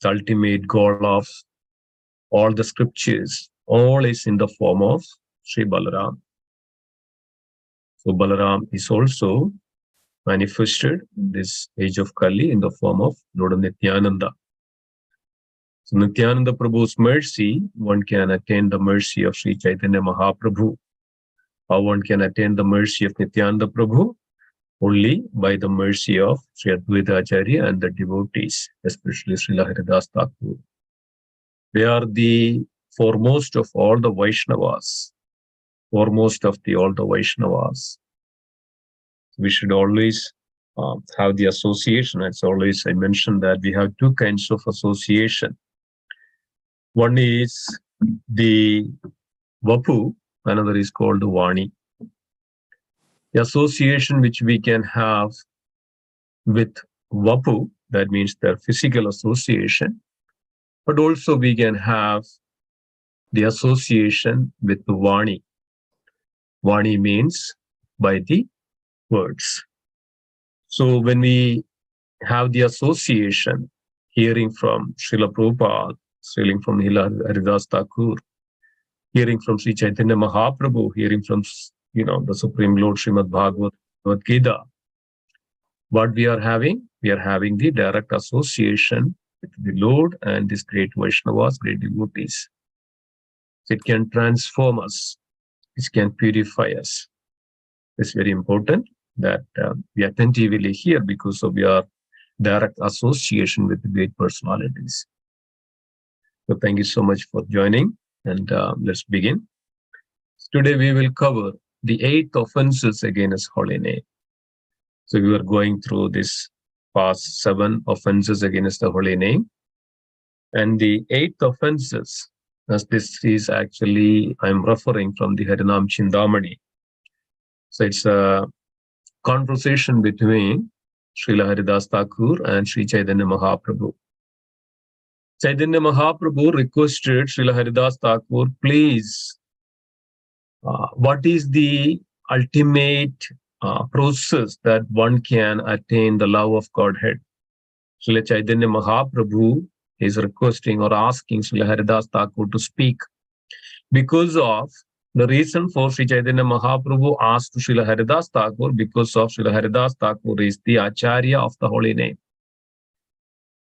the ultimate goal of all the scriptures, all is in the form of Sri Balaram. So Balaram is also manifested in this age of Kali in the form of Lord Nityananda. So Nityananda Prabhu's mercy, one can attain the mercy of Sri Chaitanya Mahaprabhu. How one can attain the mercy of Nityananda Prabhu? Only by the mercy of Sri Advaita Acharya and the devotees, especially Srila Haridas Thakur. They are the foremost of all the Vaishnavas, foremost of all the Vaishnavas. We should always have the association. As always, I mentioned that we have two kinds of association. One is the Vapu, another is called the Vani. The association which we can have with Vapu, that means their physical association, but also we can have the association with the Vani. Vani means by the words. So when we have the association, hearing from Srila Prabhupada, hearing from Haridas Thakur, hearing from Sri Chaitanya Mahaprabhu, hearing from the Supreme Lord Srimad Bhagavad Gita, what we are having? We are having the direct association with the Lord and these great Vaishnavas, great devotees. It can transform us. It can purify us. It's very important that we attentively hear because of your direct association with the great personalities. So thank you so much for joining, and let's begin. Today we will cover the 8 offenses against holy name. So we were going through this past 7 offenses against the holy name, and the 8th offenses, as this is actually, I'm referring from the Harinam Chindamani. So it's a conversation between Srila Haridas Thakur and Sri Chaitanya Mahaprabhu. Chaitanya Mahaprabhu requested Srila Haridas Thakur, please, what is the ultimate process that one can attain the love of Godhead? Srila Chaitanya Mahaprabhu is requesting or asking Srila Haridas Thakur to speak because of the reason for Sri Chaitanya Mahaprabhu asked to Srila Haridas Thakur, because of Srila Haridas Thakur is the Acharya of the holy name.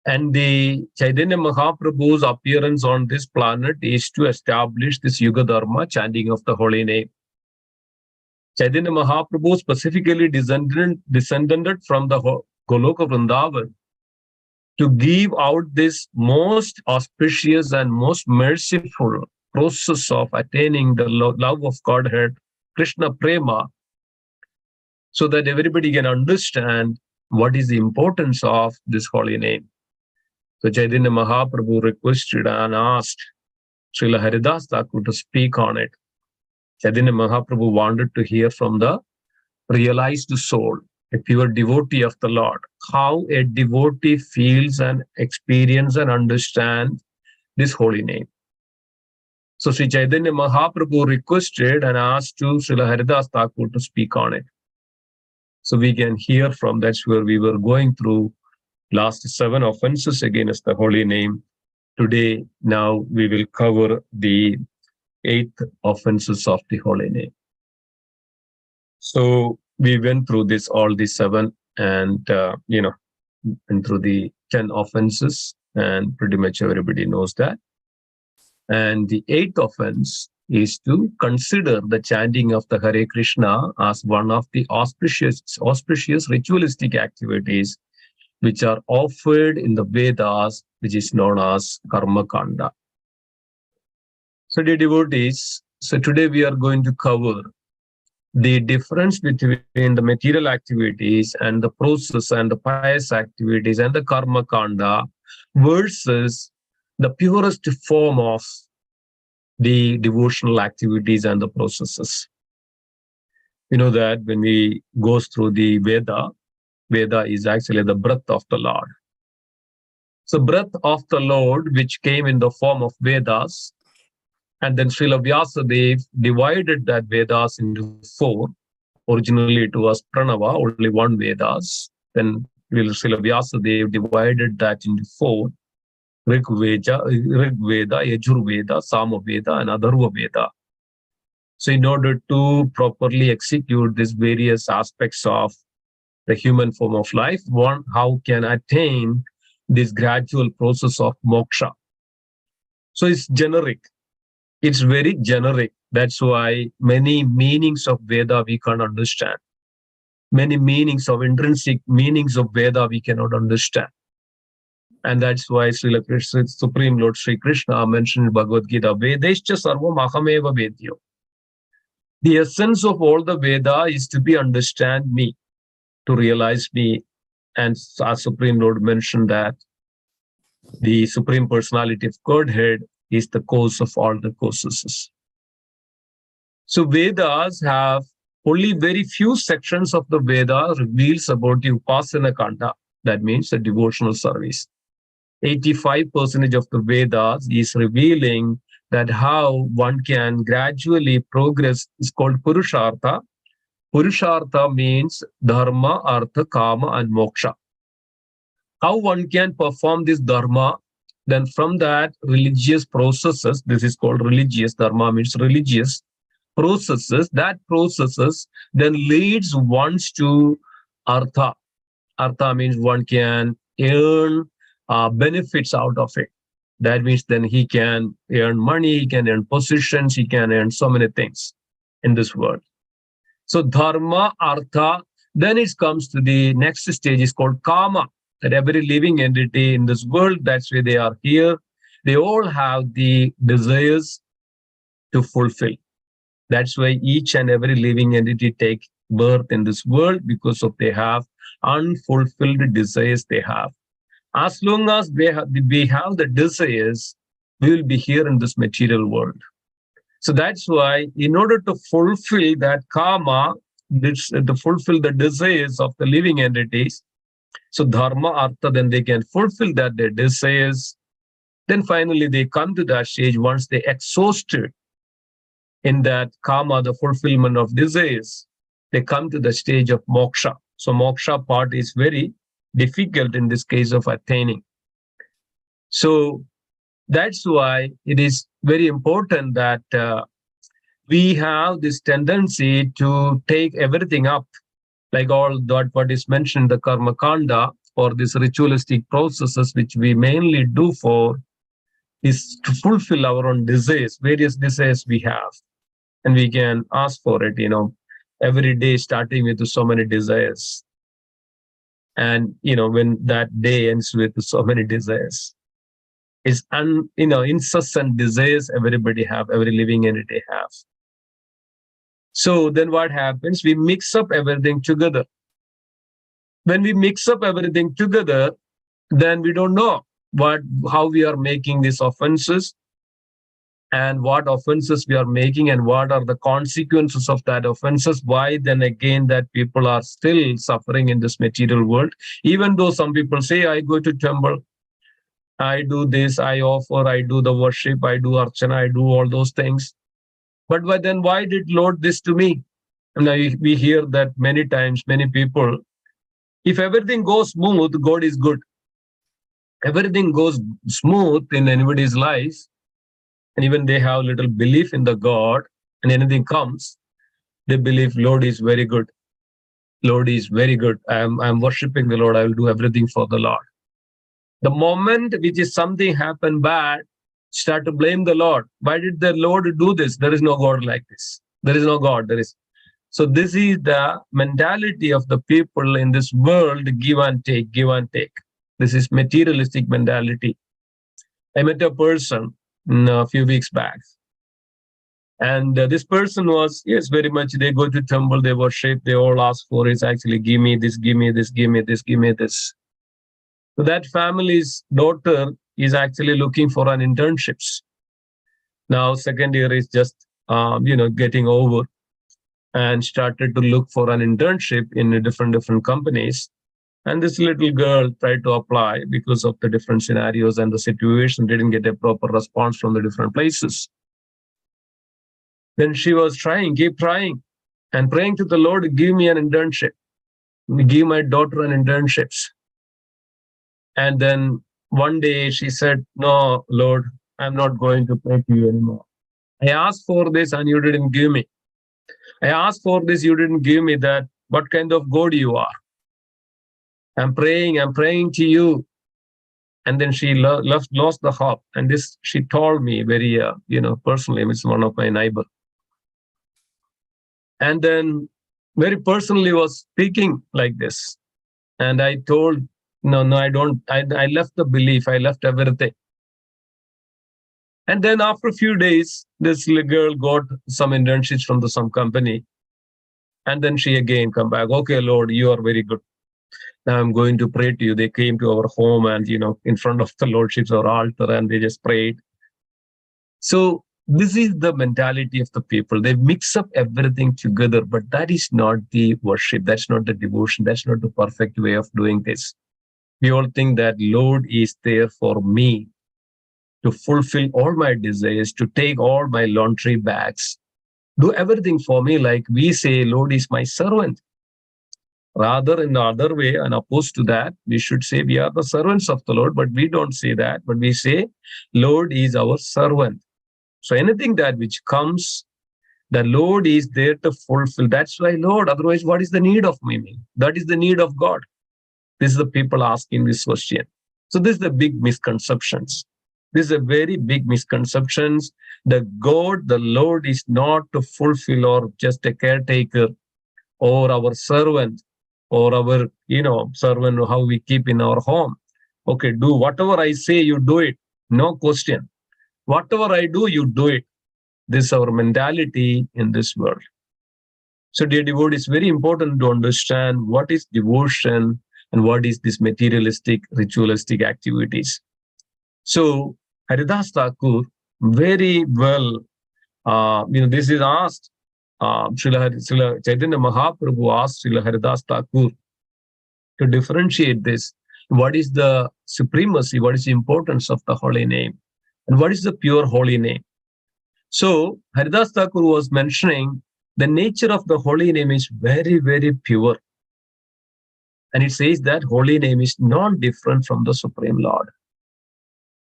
And the Chaitanya Mahaprabhu's appearance on this planet is to establish this Yuga Dharma, chanting of the holy name. Chaitanya Mahaprabhu specifically descended from the Goloka Vrindavan to give out this most auspicious and most merciful process of attaining the love of Godhead, Krishna Prema, so that everybody can understand what is the importance of this holy name. So Chaitanya Mahaprabhu requested and asked Srila Haridas Thakur to speak on it. Chaitanya Mahaprabhu wanted to hear from the realized soul, a pure devotee of the Lord, how a devotee feels and experiences and understands this holy name. So Sri Chaitanya Mahaprabhu requested and asked to Srila Haridas Thakur to speak on it. So we can hear from that's where we were going through last 7 offenses against the holy name. Today, now we will cover the 8th offenses of the holy name. So we went through all the 7 and, went through the 10 offenses, and pretty much everybody knows that. And the 8th offense is to consider the chanting of the Hare Krishna as one of the auspicious ritualistic activities which are offered in the Vedas, which is known as Karma Kanda. So dear devotees, so today we are going to cover the difference between the material activities and the process and the pious activities and the Karma Kanda versus the purest form of the devotional activities and the processes. You know that when we go through the Veda is actually the breath of the Lord. So breath of the Lord, which came in the form of Vedas, and then Srila Vyasadeva divided that Vedas into 4. Originally it was Pranava, only 1 Vedas. Then Srila Vyasadeva divided that into 4. Rig Veda, Yajur Veda, Sama Veda, and Atharva Veda. So in order to properly execute these various aspects of the human form of life, one, how can attain this gradual process of moksha? So it's generic. It's very generic. That's why many meanings of Veda we can't understand. Many meanings of intrinsic meanings of Veda we cannot understand. And that's why Srila Krishna, Supreme Lord Sri Krishna mentioned in Bhagavad Gita, Vedescha sarvam ahameva vedyo. The essence of all the Veda is to be understand me, to realize me. And our Supreme Lord mentioned that the Supreme Personality of Godhead is the cause of all the causes. So Vedas have only very few sections of the Veda reveals about the Upasana Kanda. That means the devotional service. 85% of the Vedas is revealing that how one can gradually progress is called Purushartha. Purushartha means Dharma, Artha, Kama, and Moksha. How one can perform this Dharma, then from that religious processes, this is called religious, Dharma means religious processes, that processes then leads one to Artha. Artha means one can earn benefits out of it. That means then he can earn money, he can earn positions, he can earn so many things in this world. So Dharma, Artha, then it comes to the next stage is called Kama, that every living entity in this world, that's why they are here. They all have the desires to fulfill. That's why each and every living entity take birth in this world, because of they have unfulfilled desires they have. As long as we have the desires, we will be here in this material world. So that's why in order to fulfill that karma, to fulfill the desires of the living entities, so dharma, artha, then they can fulfill that their desires. Then finally they come to that stage once they exhausted in that karma, the fulfillment of desires, they come to the stage of moksha. So moksha part is very difficult in this case of attaining. So that's why it is very important that we have this tendency to take everything up, like all that what is mentioned, the karma kanda, or these ritualistic processes which we mainly do for is to fulfill our own desires, various desires we have. And we can ask for it, every day starting with so many desires. And, when that day ends with so many desires, it's incessant desires everybody have, every living entity has. So then what happens? We mix up everything together. When we mix up everything together, then we don't know how we are making these offenses, and what offenses we are making, and what are the consequences of that offenses. Why then again that people are still suffering in this material world, even though some people say, I go to temple, I do this, I offer, I do the worship, I do archana, I do all those things. But then why did Lord this to me? And we hear that many times, many people, if everything goes smooth, God is good. Everything goes smooth in anybody's life, and even they have little belief in the God, and anything comes, they believe Lord is very good. Lord is very good. I'm worshiping the Lord. I will do everything for the Lord. The moment which is something happen bad, start to blame the Lord. Why did the Lord do this? There is no God like this. There is no God. So this is the mentality of the people in this world, give and take, give and take. This is materialistic mentality. I met a person a few weeks back, and this person was, yes, very much, they go to temple, they worship, they all ask for is actually, give me this, give me this, give me this, give me this. So that family's daughter is actually looking for an internships. Now second year is just getting over, and started to look for an internship in different companies. And this little girl tried to apply because of the different scenarios and the situation, didn't get a proper response from the different places. Then she was keep trying, and praying to the Lord, give me an internship, give my daughter an internships. And then One day she said, "No, Lord, I'm not going to pray to you anymore. I asked for this and you didn't give me. I asked for this, you didn't give me that. What kind of God you are? I'm praying to you." And then she lost the hope. And this she told me very, personally. It's one of my neighbor. And then very personally was speaking like this. And I told, no, I don't. I left the belief. I left everything. And then after a few days, this little girl got some internships from some company. And then she again come back. Okay, Lord, you are very good. Now I'm going to pray to you. They came to our home and, in front of the Lordship's or altar, and they just prayed. So this is the mentality of the people. They mix up everything together, but that is not the worship. That's not the devotion. That's not the perfect way of doing this. We all think that Lord is there for me to fulfill all my desires, to take all my laundry bags, do everything for me. Like we say, Lord is my servant. Rather, in the other way, and opposed to that, we should say we are the servants of the Lord, but we don't say that, but we say, Lord is our servant. So anything that which comes, the Lord is there to fulfill. That's why, Lord, otherwise, what is the need of me? That is the need of God. This is the people asking this question. So this is the big misconceptions. This is a very big misconceptions. The God, the Lord is not to fulfill or just a caretaker or our servant or our, servant, how we keep in our home. Okay, do whatever I say, you do it. No question. Whatever I do, you do it. This is our mentality in this world. So, dear devotee, it's very important to understand what is devotion and what is this materialistic, ritualistic activities. So, Haridas Thakur very well, this is asked. Srila Chaitanya Mahaprabhu asked Srila Haridas Thakur to differentiate this. What is the supremacy? What is the importance of the holy name? And what is the pure holy name? So Haridas Thakur was mentioning the nature of the holy name is very, very pure. And it says that holy name is not different from the Supreme Lord.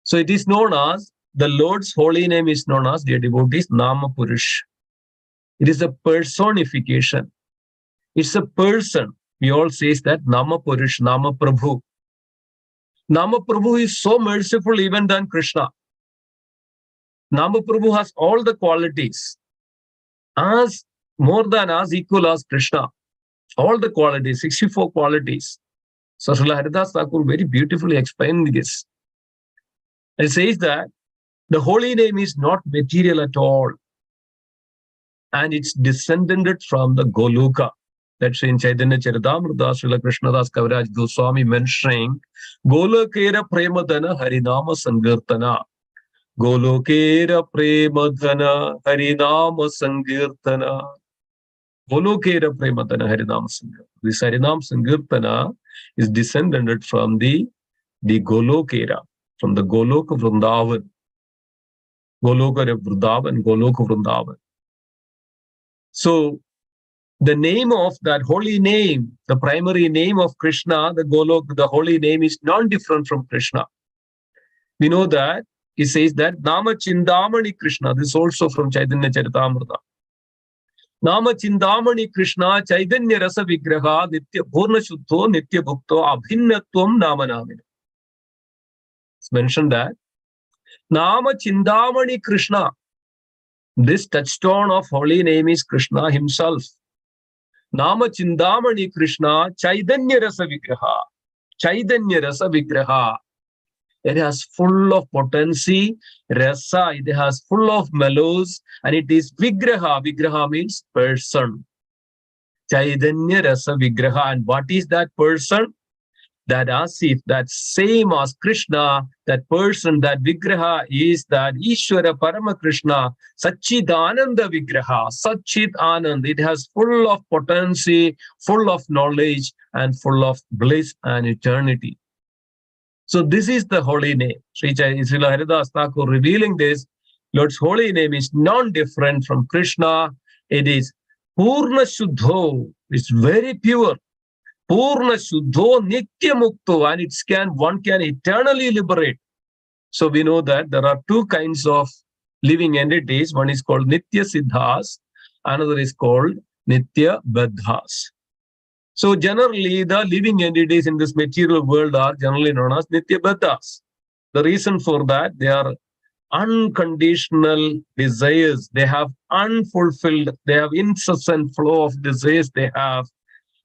So it is known as, the Lord's holy name is known as, dear devotees, Nama Purush. It is a personification. It's a person. We all say that Nama Purush, Nama Prabhu. Nama Prabhu is so merciful even than Krishna. Nama Prabhu has all the qualities, as more than as equal as Krishna. All the qualities, 64 qualities. So Srila Haridas Thakur very beautifully explained this. It says that the holy name is not material at all. And it's descended from the Goloka. That's in Chaitanya Charitamrita, Srila Krishnadas Kaviraj Goswami mentioning, Golokera Premadana Harinama Sankirtana. Golokera Premadana Harinama Sankirtana. Golokera Premadana Harinama Sankirtana. This Harinama Sankirtana is descended from the Golokera, from the Goloka Vrindavan. Goloka Vrindavan, Goloka Vrindavan. So the name of that holy name, the primary name of Krishna, the Golok, the holy name is non-different from Krishna. We know that he says that Nama Chindamani Krishna. This is also from Chaitanya Charitamrita. Nama Chindamani Krishna Chaitanya Rasa Vigraha Nitya Purna Shuddho Nitya Bhukto Abhinnatvam Nama Namina. It's mentioned that Nama Chindamani Krishna. This touchstone of holy name is Krishna himself. Nama Chindamani Krishna Chaitanya Rasa Vigraha. Chaitanya Rasa Vigraha. It has full of potency, rasa, it has full of mellows, and it is Vigraha. Vigraha means person. Chaitanya Rasa Vigraha. And what is that person? That Asif, that same as Krishna, that person, that Vigraha is that Ishvara Parama Krishna, Satchidananda Vigraha, Satchit Anand. It has full of potency, full of knowledge, and full of bliss and eternity. So this is the holy name. Srila Haridas Thakur revealing this, Lord's holy name is non-different from Krishna. It is Purna Shuddho. It's very pure. Purna Shuddho Nitya Mukto, and one can eternally liberate. So we know that there are two kinds of living entities. One is called Nitya Siddhas, another is called Nitya Baddhas. So generally, the living entities in this material world are generally known as Nitya Baddhas. The reason for that, they are unconditional desires. They have unfulfilled, they have incessant flow of desires they have.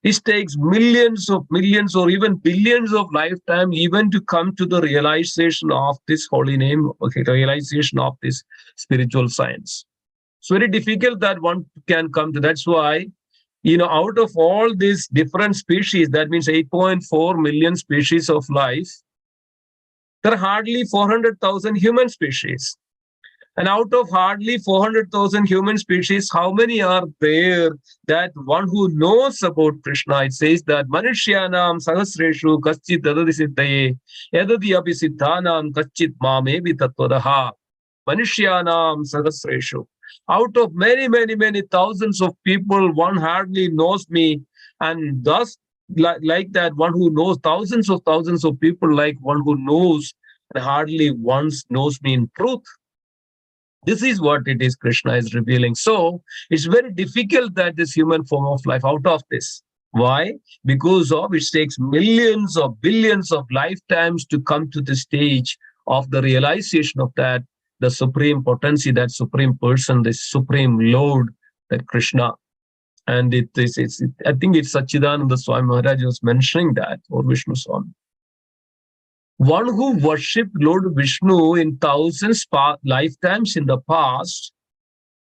It takes millions or even billions of lifetime even to come to the realization of this holy name, okay, realization of this spiritual science. It's very difficult that one can come to. That's why, out of all these different species, that means 8.4 million species of life, there are hardly 400,000 human species. And out of hardly 400,000 human species, how many are there that one who knows about Krishna? It says that Manushyanam Sahasreshu Kaschit Adadi Siddhaye Yadadi Api Siddhanam Kaschit Mamevi Tattvadaha. Manushyanam Sahasreshu. Out of many, many, many thousands of people, one hardly knows me. And thus, like that, one who knows thousands of people, like one who knows and hardly once knows me in truth. This is what it is Krishna is revealing. So it's very difficult that this human form of life out of this. Why? Because of it takes millions or billions of lifetimes to come to the stage of the realization of that, the supreme potency, that supreme person, the supreme Lord, that Krishna. And I think it's Sachidananda Swami Maharaj was mentioning that, or Vishnu Swami. One who worshipped Lord Vishnu in thousands lifetimes in the past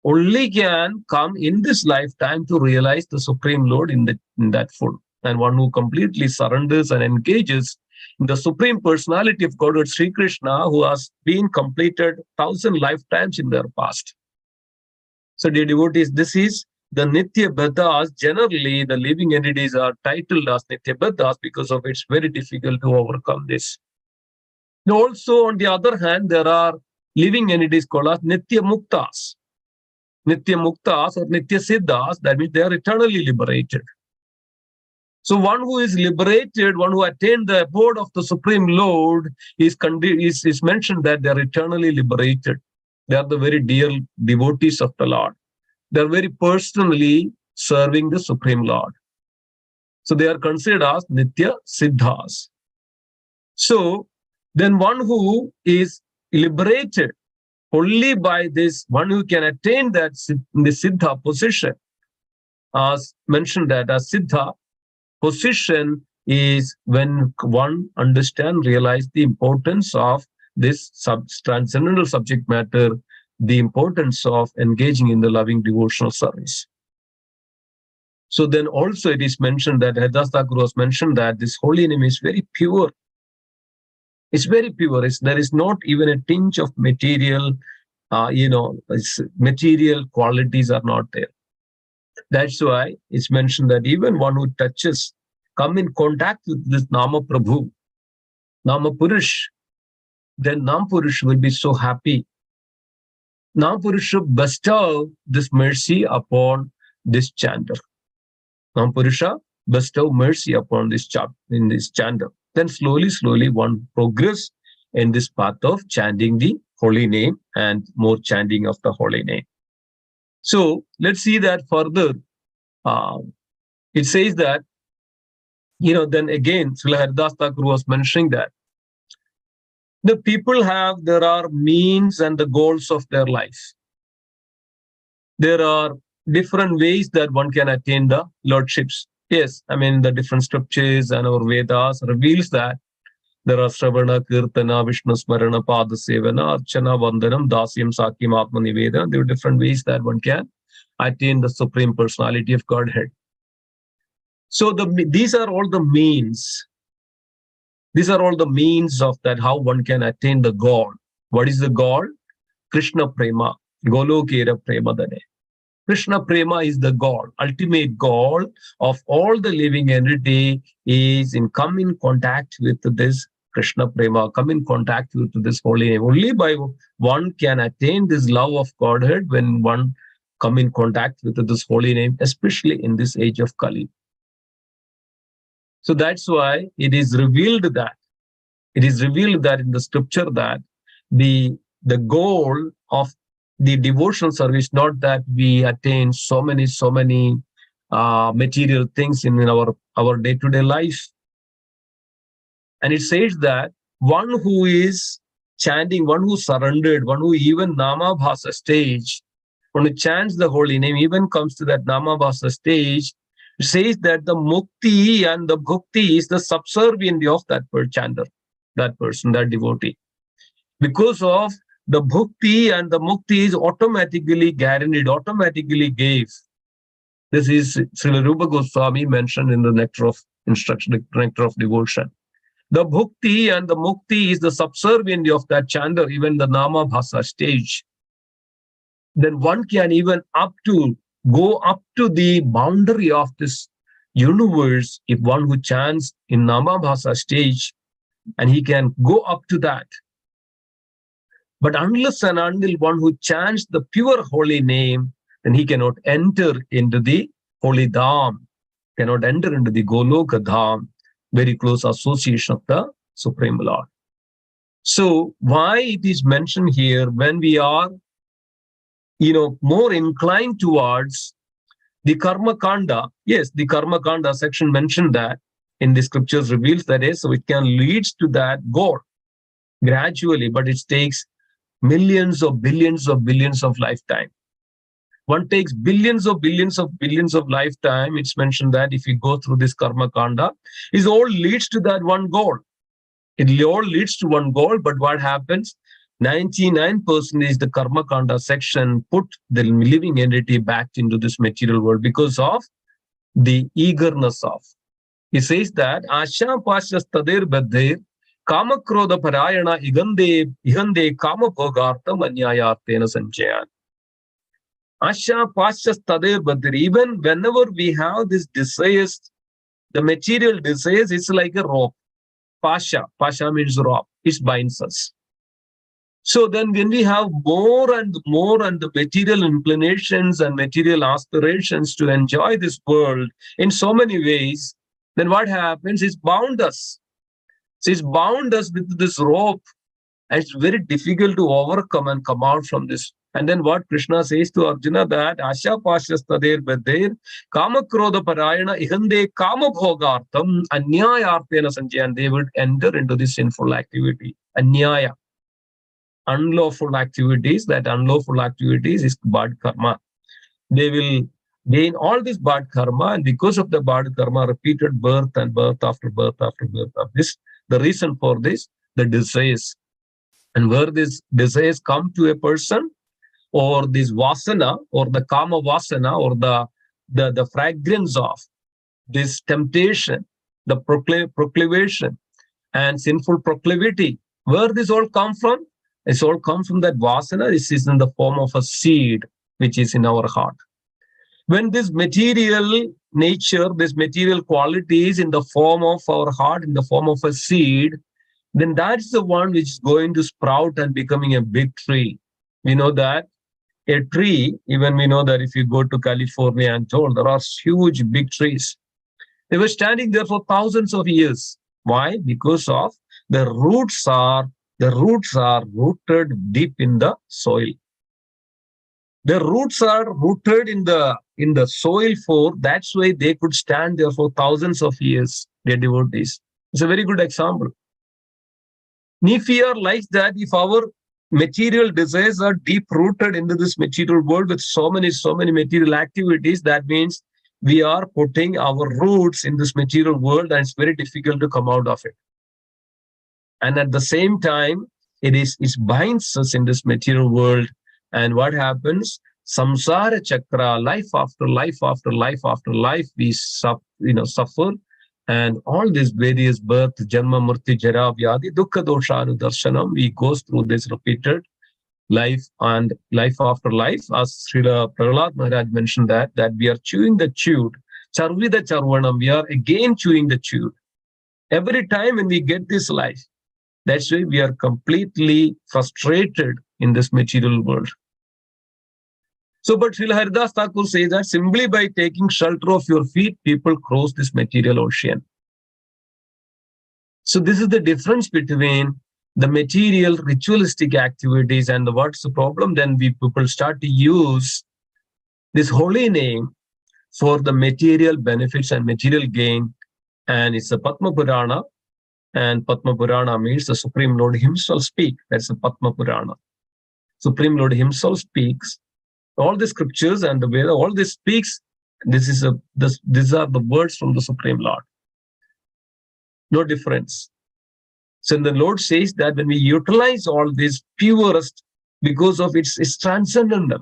only can come in this lifetime to realize the Supreme Lord in that full. And one who completely surrenders and engages in the Supreme Personality of Godhead Sri Krishna, who has been completed 1,000 lifetimes in their past. So, dear devotees, this is the Nitya Baddhas. Generally, the living entities are titled as Nitya Baddhas because of it's very difficult to overcome this. Also, on the other hand, there are living entities called as Nitya Muktas. Nitya Muktas or Nitya Siddhas, that means they are eternally liberated. So one who is liberated, one who attained the abode of the Supreme Lord, is mentioned that they are eternally liberated. They are the very dear devotees of the Lord. They are very personally serving the Supreme Lord. So they are considered as Nitya Siddhas. So then one who is liberated only by this, one who can attain that the Siddha position, as mentioned that as Siddha position is when one understand, realize the importance of this transcendental subject matter, the importance of engaging in the loving devotional service. So then also it is mentioned that Haridas Thakur was mentioned that this holy name is very pure. It's very pure. There is not even a tinge of material, material qualities are not there. That's why it's mentioned that even one who touches, come in contact with this Nama Prabhu, Nama Purush, then Nam Purush will be so happy. Nam Purush bestow this mercy upon this chanter. Nam Purusha bestow mercy upon this chanter. Then slowly one progress in this path of chanting the holy name and more chanting of the holy name. So let's see that further. It says that, then again, Srila Haridas Thakur was mentioning that the people there are means and the goals of their life. There are different ways that one can attain the lordships. Yes, the different scriptures and our Vedas reveals that there are Shravana, Kirtana, Vishnu Smarana, Pada Sevana, Archana, Vandanam, Dasyam, Sakyam, Atma Nivedana. There are different ways that one can attain the Supreme Personality of Godhead. So these are all the means. These are all the means of that, how one can attain the goal. What is the goal? Krishna Prema, Golokera Prema Dane. Krishna Prema is the goal. Ultimate goal of all the living entity is in come in contact with this Krishna Prema, come in contact with this holy name. Only by one can attain this love of Godhead when one come in contact with this holy name, especially in this age of Kali. So that's why it is revealed that in the scripture that the goal of the devotional service, not that we attain so many material things in our day-to-day life. And it says that one who is chanting, one who surrendered, one who even namabhasa stage, when who chants the holy name, even comes to that namabhasa stage, it says that the mukti and the bhukti is the subservient of that chanter, that person, that devotee. Because of the bhukti and the mukti is automatically guaranteed, automatically gave. This is Srila Rupa Goswami mentioned in the Nectar of Instruction, Nectar of Devotion. The bhukti and the mukti is the subservient of that chanter, even the nama bhasa stage. Then one can even go up to the boundary of this universe if one who chants in nama bhasa stage, and he can go up to that. But unless and until one who chants the pure holy name, then he cannot enter into the holy dham, cannot enter into the Goloka dham, very close association of the Supreme Lord. So why it is mentioned here, when we are, more inclined towards the karma kanda, yes, the karma kanda section mentioned that in the scriptures reveals that is, so it can lead to that goal gradually, but it takes millions of billions of lifetime. One takes billions of lifetime. It's mentioned that if you go through this karma kanda, it all leads to that one goal. It all leads to one goal, but what happens? 99% is the karma kanda section put the living entity back into this material world because of the eagerness of. He says that Asha Pashas Tadir Badir Kama Krodha Parayana Ihande Kama Bhogartam Anyayartena Sanchayan. Asha Pashas Tadir Badir. Even whenever we have this desires, the material desires, it's like a rope. Pasha means rope. It binds us. So then when we have more and the material inclinations and material aspirations to enjoy this world in so many ways, then what happens is bound us. So it's bound us with this rope, and it's very difficult to overcome and come out from this. And then what Krishna says to Arjuna, that Asha Pashas Tadir Badir Kama Krodha Parayana Ihande Kama Bhogartam Anyayartena Sanjayan. They would enter into this sinful activity. Anyaya. Unlawful activities. That unlawful activities is bad karma. They will gain all this bad karma, and because of the bad karma, repeated birth and birth after birth after birth of this, the reason for this, the desires. And where these desires come to a person, or this vasana, or the kama vasana, or the fragrance of this temptation, the proclivation and sinful proclivity, where this all come from? It's all come from that vasana. This is in the form of a seed which is in our heart. When this material nature, this material quality is in the form of our heart, in the form of a seed, then that's the one which is going to sprout and becoming a big tree. We know that a tree, even we know that if you go to California and told, there are huge big trees. They were standing there for thousands of years. Why? Because of the roots are rooted deep in the soil. The roots are rooted in the soil, for that's why they could stand there for thousands of years, their devotees. It's a very good example. If we are like that, if our material desires are deep rooted into this material world with so many material activities, that means we are putting our roots in this material world, and it's very difficult to come out of it. And at the same time, it binds us in this material world. And what happens? Samsara chakra, life after life after life after life, we suffer. And all these various birth, janma, murti, jara, vyadi, dukkha, dosha, anudarshanam, we go through this repeated life and life after life. As Srila Prahlad Maharaj mentioned that we are chewing the chewed, charvida charvanam, we are again chewing the chewed. Every time when we get this life, that's why we are completely frustrated in this material world. So, but Srila Haridas Thakur says that simply by taking shelter of your feet, people cross this material ocean. So this is the difference between the material ritualistic activities and what's the problem. Then people start to use this holy name for the material benefits and material gain. And it's a Padma Purana. And Padma Purana means the Supreme Lord himself speaks. That's the Padma Purana. Supreme Lord himself speaks. All the scriptures and the way all this speaks, these are the words from the Supreme Lord. No difference. So the Lord says that when we utilize all this purest, because of it's transcendental.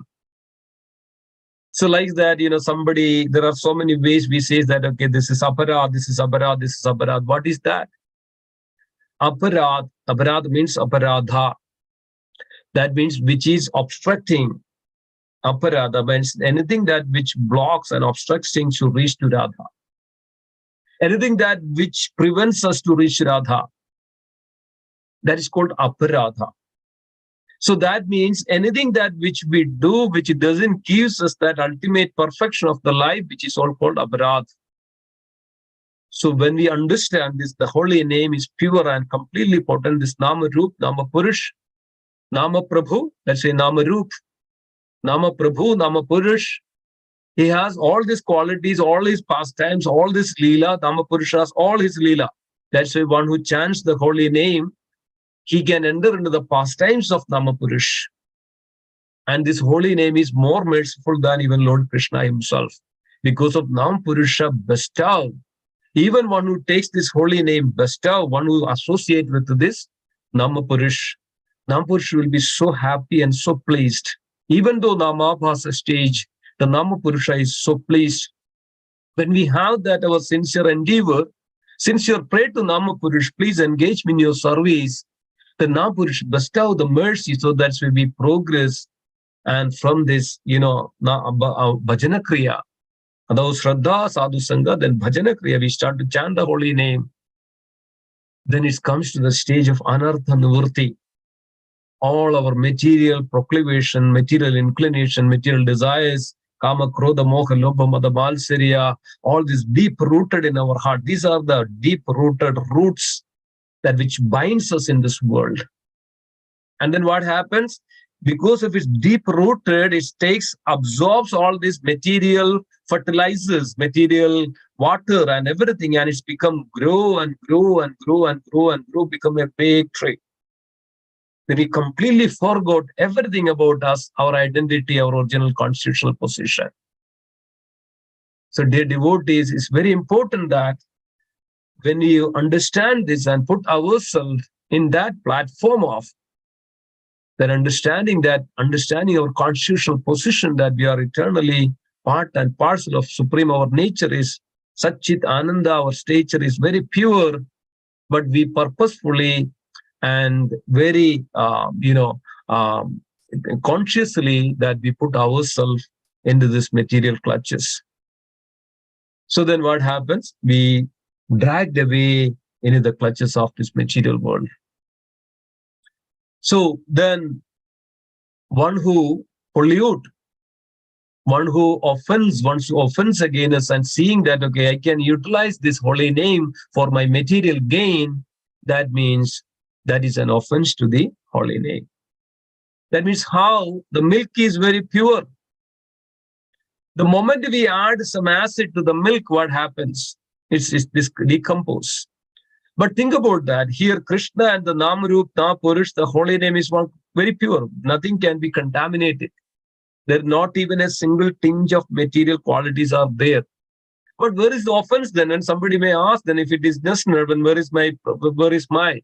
So like that, somebody, there are so many ways we say that, okay, this is aparad, this is aparad, this is aparad. What is that? Aparad means aparadha. That means which is obstructing. Aparadha means anything that which blocks and obstructs things to reach to Radha. Anything that which prevents us to reach Radha. That is called aparadha. So that means anything that which we do, which doesn't give us that ultimate perfection of the life, which is all called aparadha. So when we understand this, the holy name is pure and completely potent. This Nama Roop, Nama Purush, Nama Prabhu, let's say Nama Roop, Nama Prabhu, Nama Purush. He has all these qualities, all his pastimes, all this Leela, Nama Purush has all his Leela. That's why one who chants the holy name, he can enter into the pastimes of Nama Purush. And this holy name is more merciful than even Lord Krishna himself. Because of Nama Purusha bestow, even one who takes this holy name bestow, one who associates with this Nama Purush will be so happy and so pleased. Even though Namabhasa stage, the Nama Purusha is so pleased. When we have that our sincere endeavor, sincere prayer to Nama Purush, please engage me in your service. The Nama Purush bestow the mercy so that we progress. And from this, Bhajana Kriya, those Shraddha, Sadhu Sangha, then Bhajana Kriya, we start to chant the holy name. Then it comes to the stage of Anartha Nivurti. All our material proclivation, material inclination, material desires, Kama, Krodha, Moha, Lobha, Mada, Malsariya, all this deep rooted in our heart. These are the deep rooted roots that which binds us in this world. And then what happens? Because of its deep rooted, it absorbs all these material fertilizers, material water and everything, and it's become grow and grow and grow and grow and grow, become a big tree. Then we completely forgot everything about us, our identity, our original constitutional position. So dear devotees, it's very important that when you understand this and put ourselves in that platform of that understanding our constitutional position, that we are eternally part and parcel of Supreme, our nature is Satchit Ananda, our stature is very pure, but we purposefully and very, consciously that we put ourselves into this material clutches. So then what happens? We dragged away into the clutches of this material world. So then one who pollute, one who offends against us and seeing that, okay, I can utilize this holy name for my material gain, that means that is an offense to the holy name. That means how the milk is very pure. The moment we add some acid to the milk, what happens? It's decompose. But think about that. Here, Krishna and the Namarup, Purush, the holy name is one very pure. Nothing can be contaminated. There not even a single tinge of material qualities are there. But where is the offense then? And somebody may ask, then if it is just nerve, where is my?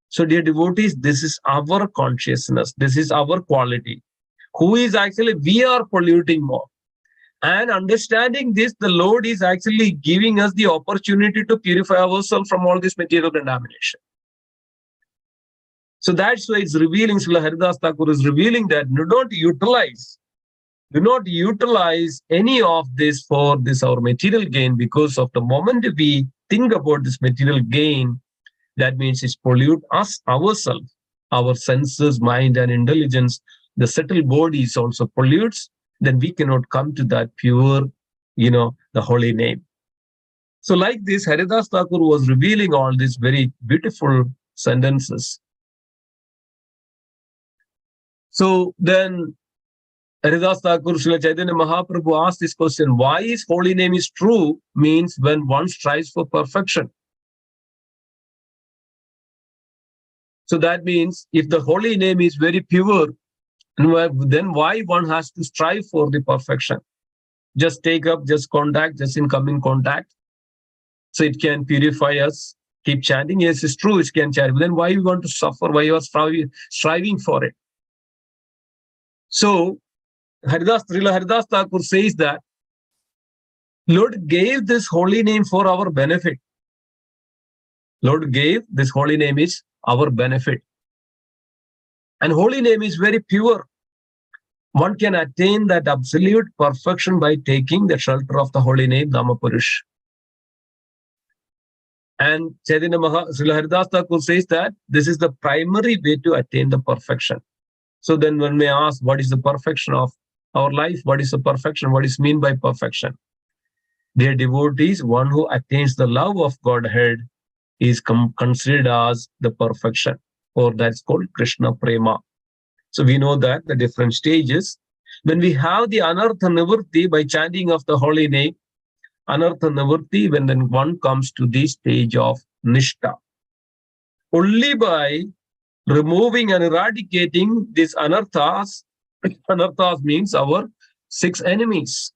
So dear devotees, this is our consciousness. This is our quality. Who is actually, we are polluting more. And understanding this, the Lord is actually giving us the opportunity to purify ourselves from all this material contamination. So that's why it's revealing, Srila Haridas Thakur is revealing that do not utilize any of this for this our material gain, because of the moment we think about this material gain, that means it's pollute us, ourselves, our senses, mind, and intelligence. The subtle bodies also pollutes. Then we cannot come to that pure, the holy name. So like this, Haridas Thakur was revealing all these very beautiful sentences. So then Haridas Thakur, Srila Chaitanya Mahaprabhu asked this question, why is holy name is true means when one strives for perfection. So that means if the holy name is very pure, then why one has to strive for the perfection? Just take up, just contact, just come in contact. So it can purify us. Keep chanting. Yes, it's true, it can chant. But then why you want to suffer? Why you are striving for it? So Srila Haridas Thakur says that Lord gave this holy name for our benefit. Lord gave this holy name is our benefit. And holy name is very pure. One can attain that absolute perfection by taking the shelter of the holy name, Namapurush. And Chaitanya Srila Haridas Thakur says that this is the primary way to attain the perfection. So then one may ask, what is the perfection of our life? What is the perfection? What is mean by perfection? Dear devotees, one who attains the love of Godhead is considered as the perfection, or that's called Krishna Prema. So we know that the different stages. When we have the Anartha Nivritti by chanting of the holy name, Anartha Nivritti, when then one comes to the stage of Nishta. Only by removing and eradicating these anarthas, anarthas means our 6 enemies.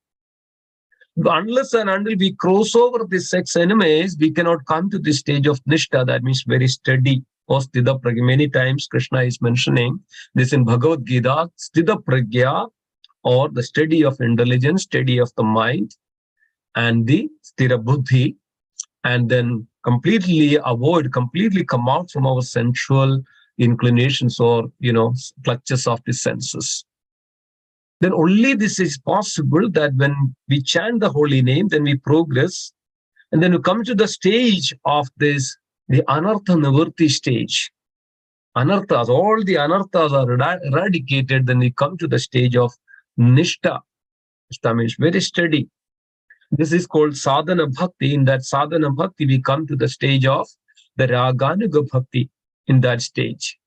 Unless and until we cross over these 6 enemies, we cannot come to this stage of Nishta, that means very steady. Or Sthita Pragya. Many times Krishna is mentioning this in Bhagavad Gita, Sthita Pragya, or the steady of intelligence, steady of the mind, and the Sthira Buddhi, and then completely come out from our sensual inclinations or, clutches of the senses. Then only this is possible, that when we chant the holy name, then we progress, and then we come to the stage of this, the Anartha Nivritti stage. Anarthas, all the anarthas are eradicated, then we come to the stage of Nishta. Nishta means very steady. This is called sadhana bhakti. In that sadhana bhakti, we come to the stage of the raganuga bhakti. In that stage,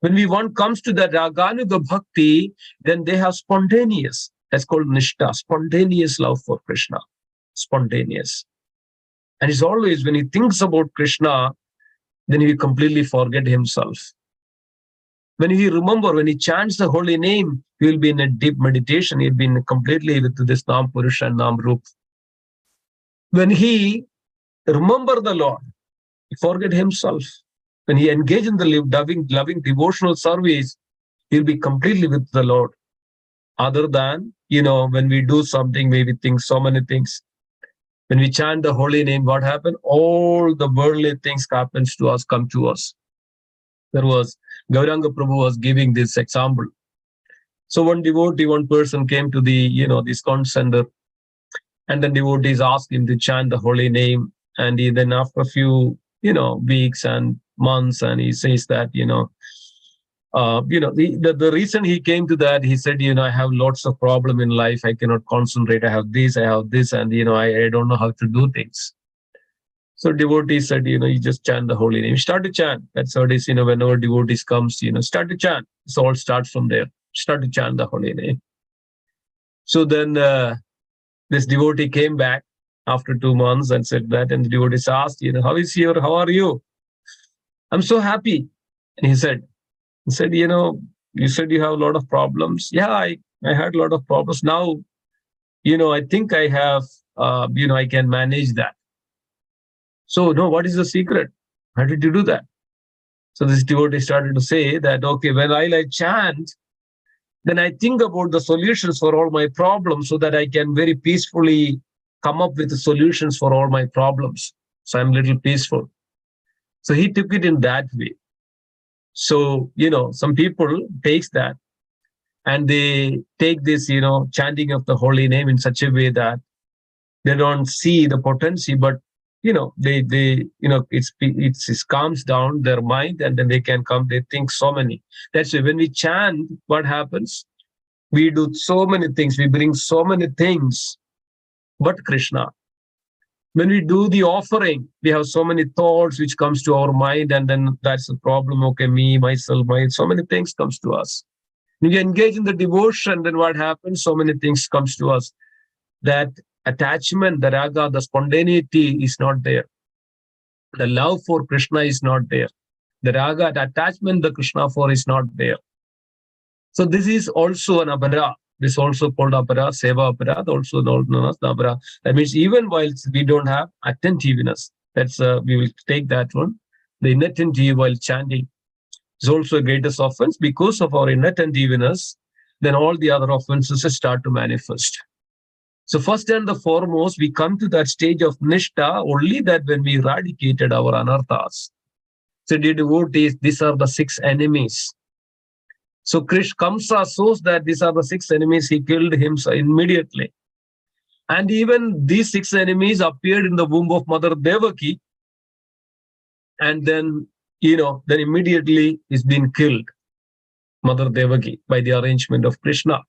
when one comes to the raganuga bhakti, then they have spontaneous. That's called nishta, spontaneous love for Krishna, spontaneous. And it's always when he thinks about Krishna, then he completely forget himself. When he chants the holy name, he will be in a deep meditation. He'll be completely with this Nam Purusha and Nam Rup. When he remember the Lord, he forget himself. When he engage in the loving devotional service, he'll be completely with the Lord. Other than, when we do something, maybe think so many things. When we chant the holy name, what happened? All the worldly things happens to us, come to us. There was, Gauranga Prabhu was giving this example. So one person came to the, this ISKCON center, and then devotees asked him to chant the holy name. And then after a few, weeks and months, and he says that, the reason he came to that, he said, I have lots of problem in life. I cannot concentrate. I have this, and, I don't know how to do things. So devotees said, you just chant the holy name. Start to chant. That's how it is, whenever devotees comes, start to chant. It all starts from there. Start to chant the holy name. So then this devotee came back after 2 months and said that, and the devotees asked, how are you? I'm so happy. And he said, you said you have a lot of problems. Yeah, I had a lot of problems. Now, I think I have, I can manage that. So, no, what is the secret? How did you do that? So this devotee started to say that, okay, when I chant, then I think about the solutions for all my problems so that I can very peacefully come up with the solutions for all my problems. So I'm a little peaceful. So he took it in that way. So, some people takes that and they take this, chanting of the holy name in such a way that they don't see the potency, but it calms down their mind, and then they think so many. That's why when we chant, what happens? We do so many things, we bring so many things, but Krishna. When we do the offering, we have so many thoughts which comes to our mind, and then that's the problem. Okay, me, myself, so many things comes to us. When you engage in the devotion, then what happens? So many things comes to us. That attachment, the raga, the spontaneity is not there. The love for Krishna is not there. The raga, the attachment the Krishna for is not there. So this is also an abhara. This is also called abhara, seva abhara, also known as the abhara. That means even while we don't have attentiveness, that's we will take that one. The inattentive while chanting is also a greatest offense. Because of our inattentiveness, then all the other offenses start to manifest. So first and the foremost, we come to that stage of nishta only that when we eradicated our anarthas. So dear devotees, these are the 6 enemies. So Kamsa shows that these are the 6 enemies. He killed him immediately. And even these 6 enemies appeared in the womb of Mother Devaki. And then, then immediately is being killed, Mother Devaki, by the arrangement of Krishna.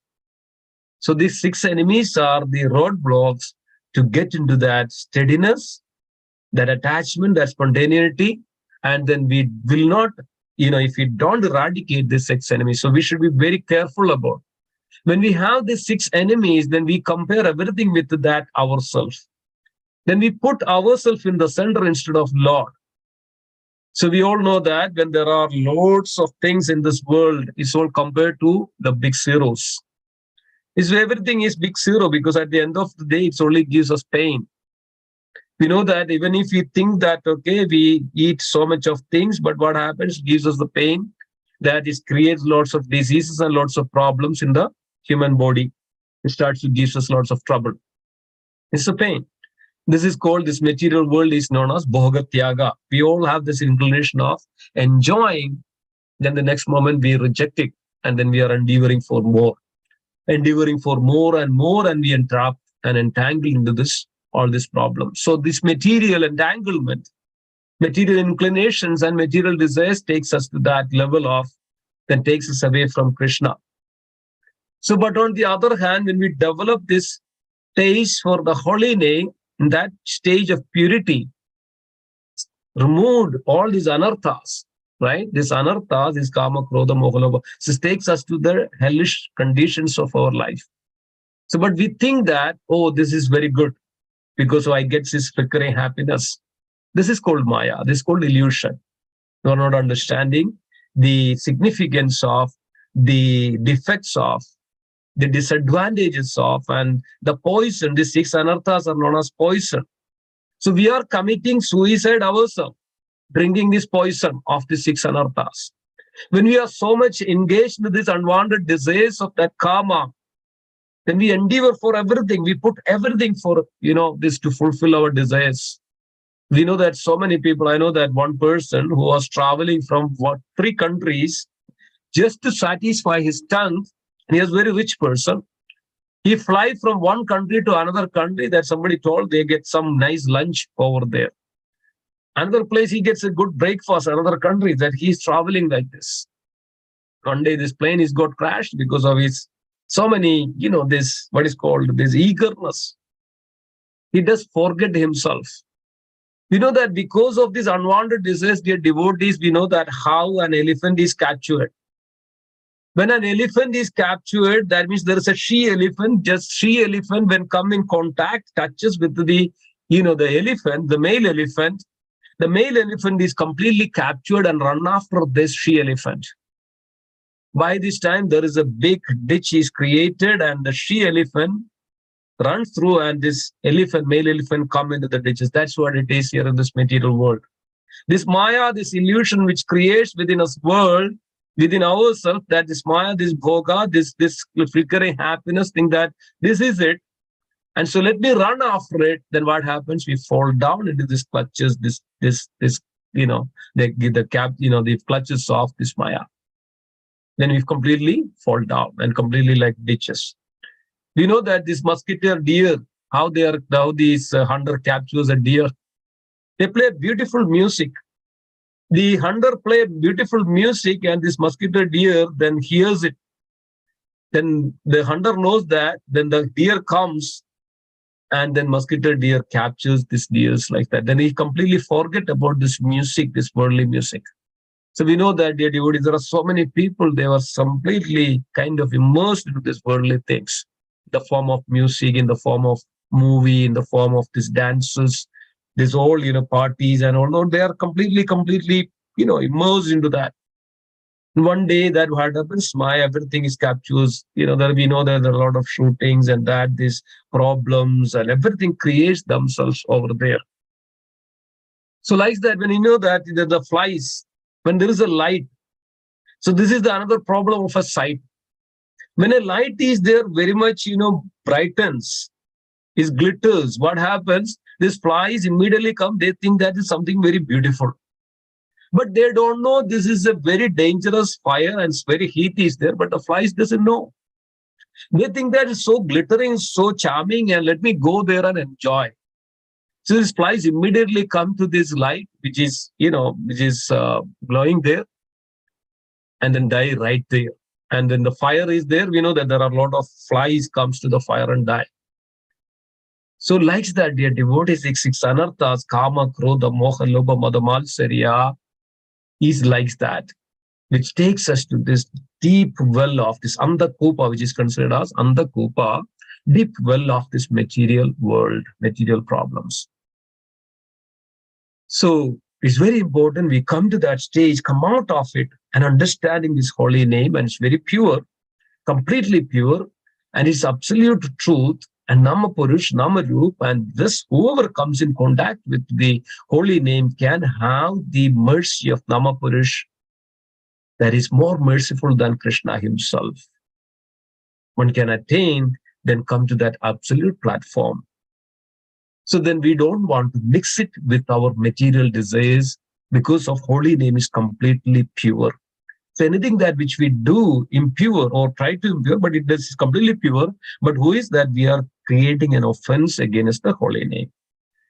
So these 6 enemies are the roadblocks to get into that steadiness, that attachment, that spontaneity. And then we will not, if we don't eradicate these 6 enemies, so we should be very careful about. When we have these 6 enemies, then we compare everything with that ourselves. Then we put ourselves in the center instead of Lord. So we all know that when there are loads of things in this world, it's all compared to the big zeros. Everything is big zero, because at the end of the day, it only gives us pain. We know that even if we think that, okay, we eat so much of things, but what happens? It gives us the pain. That is creates lots of diseases and lots of problems in the human body. It starts to give us lots of trouble. It's a pain. This is called, this material world is known as bhoga tyaga. We all have this inclination of enjoying, then the next moment we reject it, and then we are endeavoring for more and more, and we entrap and entangle into this, all this problem. So this material entanglement, material inclinations and material desires takes us to that level of, then takes us away from Krishna. So, but on the other hand, when we develop this taste for the holy name, in that stage of purity, removed all these anarthas, right? This anarthas, this kama, krodha, moha, lobha, this takes us to the hellish conditions of our life. So, but we think that, oh, this is very good because I get this flickering happiness. This is called maya. This is called illusion. You are not understanding the significance of, the defects of, the disadvantages of, and the poison. These 6 anarthas are known as poison. So we are committing suicide ourselves, drinking this poison of the 6 anarthas. When we are so much engaged with this unwanted desires of that karma, then we endeavor for everything. We put everything for, this to fulfill our desires. We know that so many people, I know that one person who was traveling from 3 countries just to satisfy his tongue, and he was a very rich person. He fly from one country to another country that somebody told they get some nice lunch over there. Another place he gets a good breakfast, another country that he's traveling like this. One day this plane is got crashed because of his so many, this, what is called, this eagerness. He does forget himself. We know that because of this unwanted desires, dear devotees, we know that how an elephant is captured. When an elephant is captured, that means there is a she-elephant. Just she-elephant, when come in contact, touches with the, the elephant, the male elephant is completely captured and run after this she-elephant. By this time, there is a big ditch is created, and the she-elephant runs through, and this elephant, male elephant, come into the ditches. That's what it is here in this material world. This maya, this illusion which creates within us world, within ourselves, that this maya, this bhoga, this flickering happiness, think that this is it. And so let me run after it. Then what happens? We fall down into this clutches, the clutches of this maya. Then we completely fall down and completely like ditches. We know that this musketeer deer, how these hunter captures a deer. They play beautiful music. The hunter play beautiful music, and this musketeer deer then hears it. Then the hunter knows that. Then the deer comes, and then mosquito deer captures these deers like that. Then he completely forget about this music, this worldly music. So we know that, dear devotees, there are so many people, they were completely kind of immersed into these worldly things, the form of music, in the form of movie, in the form of these dances, these all, parties and all. No, they are completely, immersed into that. One day that what happens, my everything is captured. That we know that there are a lot of shootings and that these problems and everything creates themselves over there. So like that, when you know that the flies, when there is a light, so this is the another problem of a sight. When a light is there, very much brightens, it glitters. What happens? These flies immediately come. They think that is something very beautiful, but they don't know this is a very dangerous fire and it's very heat is there. But the flies doesn't know. They think that is so glittering, so charming, and let me go there and enjoy. So these flies immediately come to this light, which is glowing there, and then die right there. And then the fire is there. We know that there are a lot of flies comes to the fire and die. So like that, dear devotees, six anarthas, kama, krodha, moha, lobha, mada, malsarya, is like that, which takes us to this deep well of this andhakupa, which is considered as andhakupa, deep well of this material world, material problems. So it's very important we come to that stage, come out of it, and understanding this holy name, and it's very pure, completely pure, and it's absolute truth, and Nama Purush, Nama Roop, and this whoever comes in contact with the holy name can have the mercy of Nama Purush that is more merciful than Krishna himself. One can attain, then come to that absolute platform. So then we don't want to mix it with our material desires, because of holy name is completely pure. So anything that which we do impure or try to impure, but it is completely pure. But who is that? We are creating an offense against the holy name.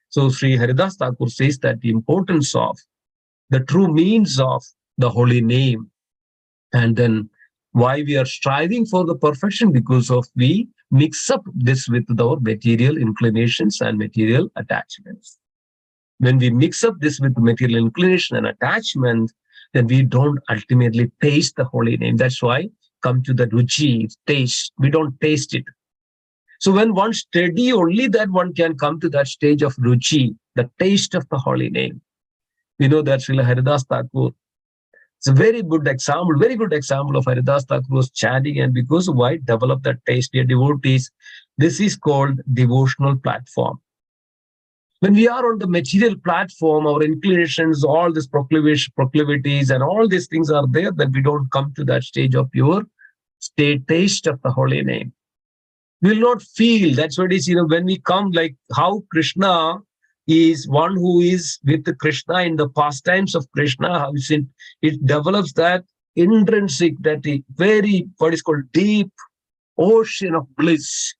So Sri Haridas Thakur says that the importance of the true means of the holy name, and then why we are striving for the perfection, because of we mix up this with our material inclinations and material attachments. When we mix up this with material inclination and attachment, then we don't ultimately taste the holy name. That's why come to the ruchi, taste. We don't taste it. So when one steady, only that one can come to that stage of ruchi, the taste of the holy name. We know that Srila Haridas Thakur, it's a very good example of Haridas Thakur's chanting, and because why develop that taste, dear devotees, this is called devotional platform. When we are on the material platform, our inclinations, all these proclivities, and all these things are there, that we don't come to that stage of pure taste of the holy name. We will not feel. That's what it is, when we come, like how Krishna is one who is with Krishna in the pastimes of Krishna, how it develops that intrinsic, that very, what is called deep ocean of bliss.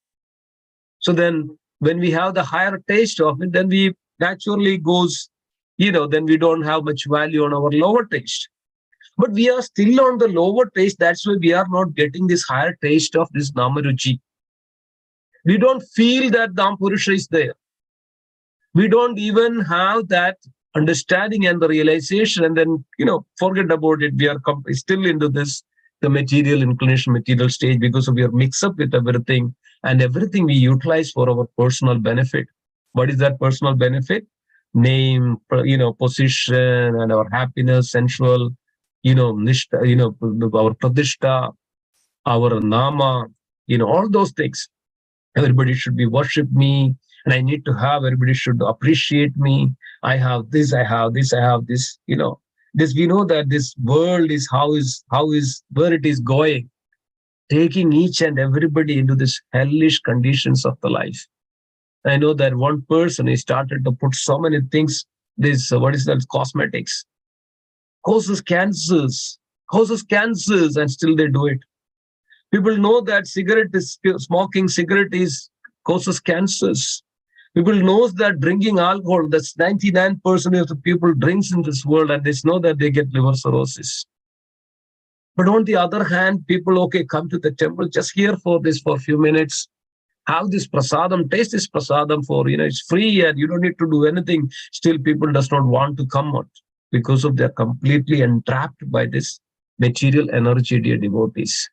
So then when we have the higher taste of it, then we naturally goes, then we don't have much value on our lower taste. But we are still on the lower taste. That's why we are not getting this higher taste of this Namaruchi. We don't feel that Nam Purusha is there. We don't even have that understanding and the realization, and then, forget about it. We are still into this, the material inclination, material stage, because we are mixed up with everything, and everything we utilize for our personal benefit. What is that personal benefit? Name, position, and our happiness, sensual, nishta, our pradishta, our nama, all those things. Everybody should be worship me, and I need to have, everybody should appreciate me. I have this, I have this, I have this, this, we know that this world is where it is going, taking each and everybody into this hellish conditions of the life. I know that one person, he started to put so many things, this, what is that, cosmetics, causes cancers, and still they do it. People know that smoking cigarette causes cancers. People knows that drinking alcohol, that's 99% of the people drinks in this world, and they know that they get liver cirrhosis. But on the other hand, people, come to the temple, just here for a few minutes, have this prasadam, taste this prasadam for, it's free and you don't need to do anything. Still, people does not want to come out because of they're completely entrapped by this material energy, dear devotees.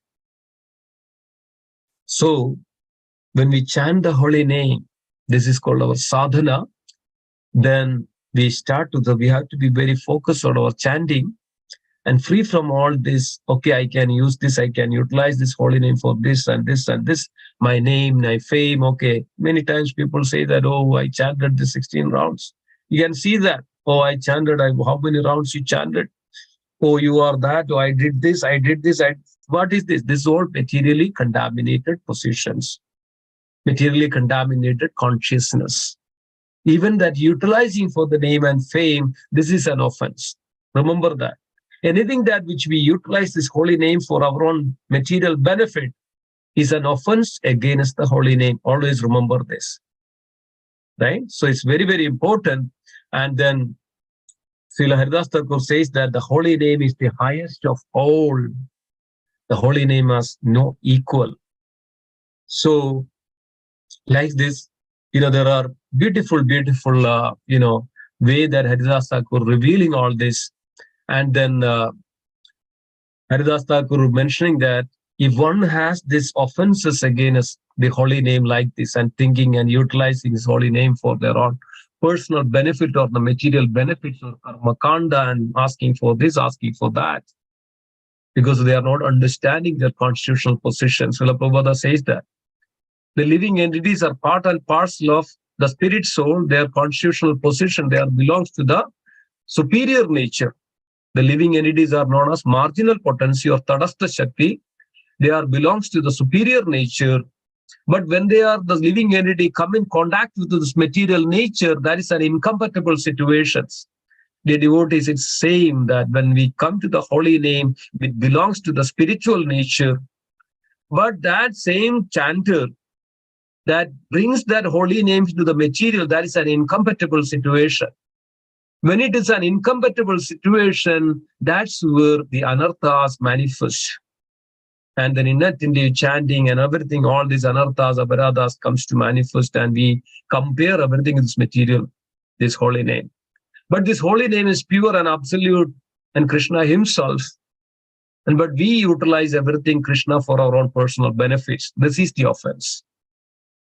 So when we chant the holy name, this is called our sadhana, then we have to be very focused on our chanting and free from all this. Okay, I can use this, I can utilize this holy name for this and this and this, my name, my fame. Okay, many times people say that, oh, I chanted the 16 rounds. You can see that. Oh, I chanted, how many rounds you chanted? Oh, you are that. Oh, I did this, what is this? This is all materially contaminated positions, materially contaminated consciousness. Even that utilizing for the name and fame, this is an offense. Remember that. Anything that which we utilize this holy name for our own material benefit is an offense against the holy name. Always remember this, right? So it's very, very important. And then Srila Haridas Thakur says that the holy name is the highest of all. The holy name has no equal. So like this, there are beautiful, beautiful, way that Haridas Thakur revealing all this. And then Haridas Thakur mentioning that if one has these offenses against the holy name like this and thinking and utilizing his holy name for their own personal benefit or the material benefits or karma kanda and asking for this, asking for that, because they are not understanding their constitutional position. Srila Prabhupada says that the living entities are part and parcel of the spirit soul, their constitutional position, belongs to the superior nature. The living entities are known as marginal potency or tadastha shakti. They belongs to the superior nature. But when the living entity come in contact with this material nature, that is an incompatible situation. The devotees, it's saying that when we come to the holy name, it belongs to the spiritual nature. But that same chanter that brings that holy name to the material, that is an incompatible situation. When it is an incompatible situation, that's where the anarthas manifest. And then inattentive chanting and everything, all these anarthas, aparadas comes to manifest, and we compare everything in this material, this holy name. But this holy name is pure and absolute, and Krishna himself. But we utilize everything Krishna for our own personal benefits. This is the offense.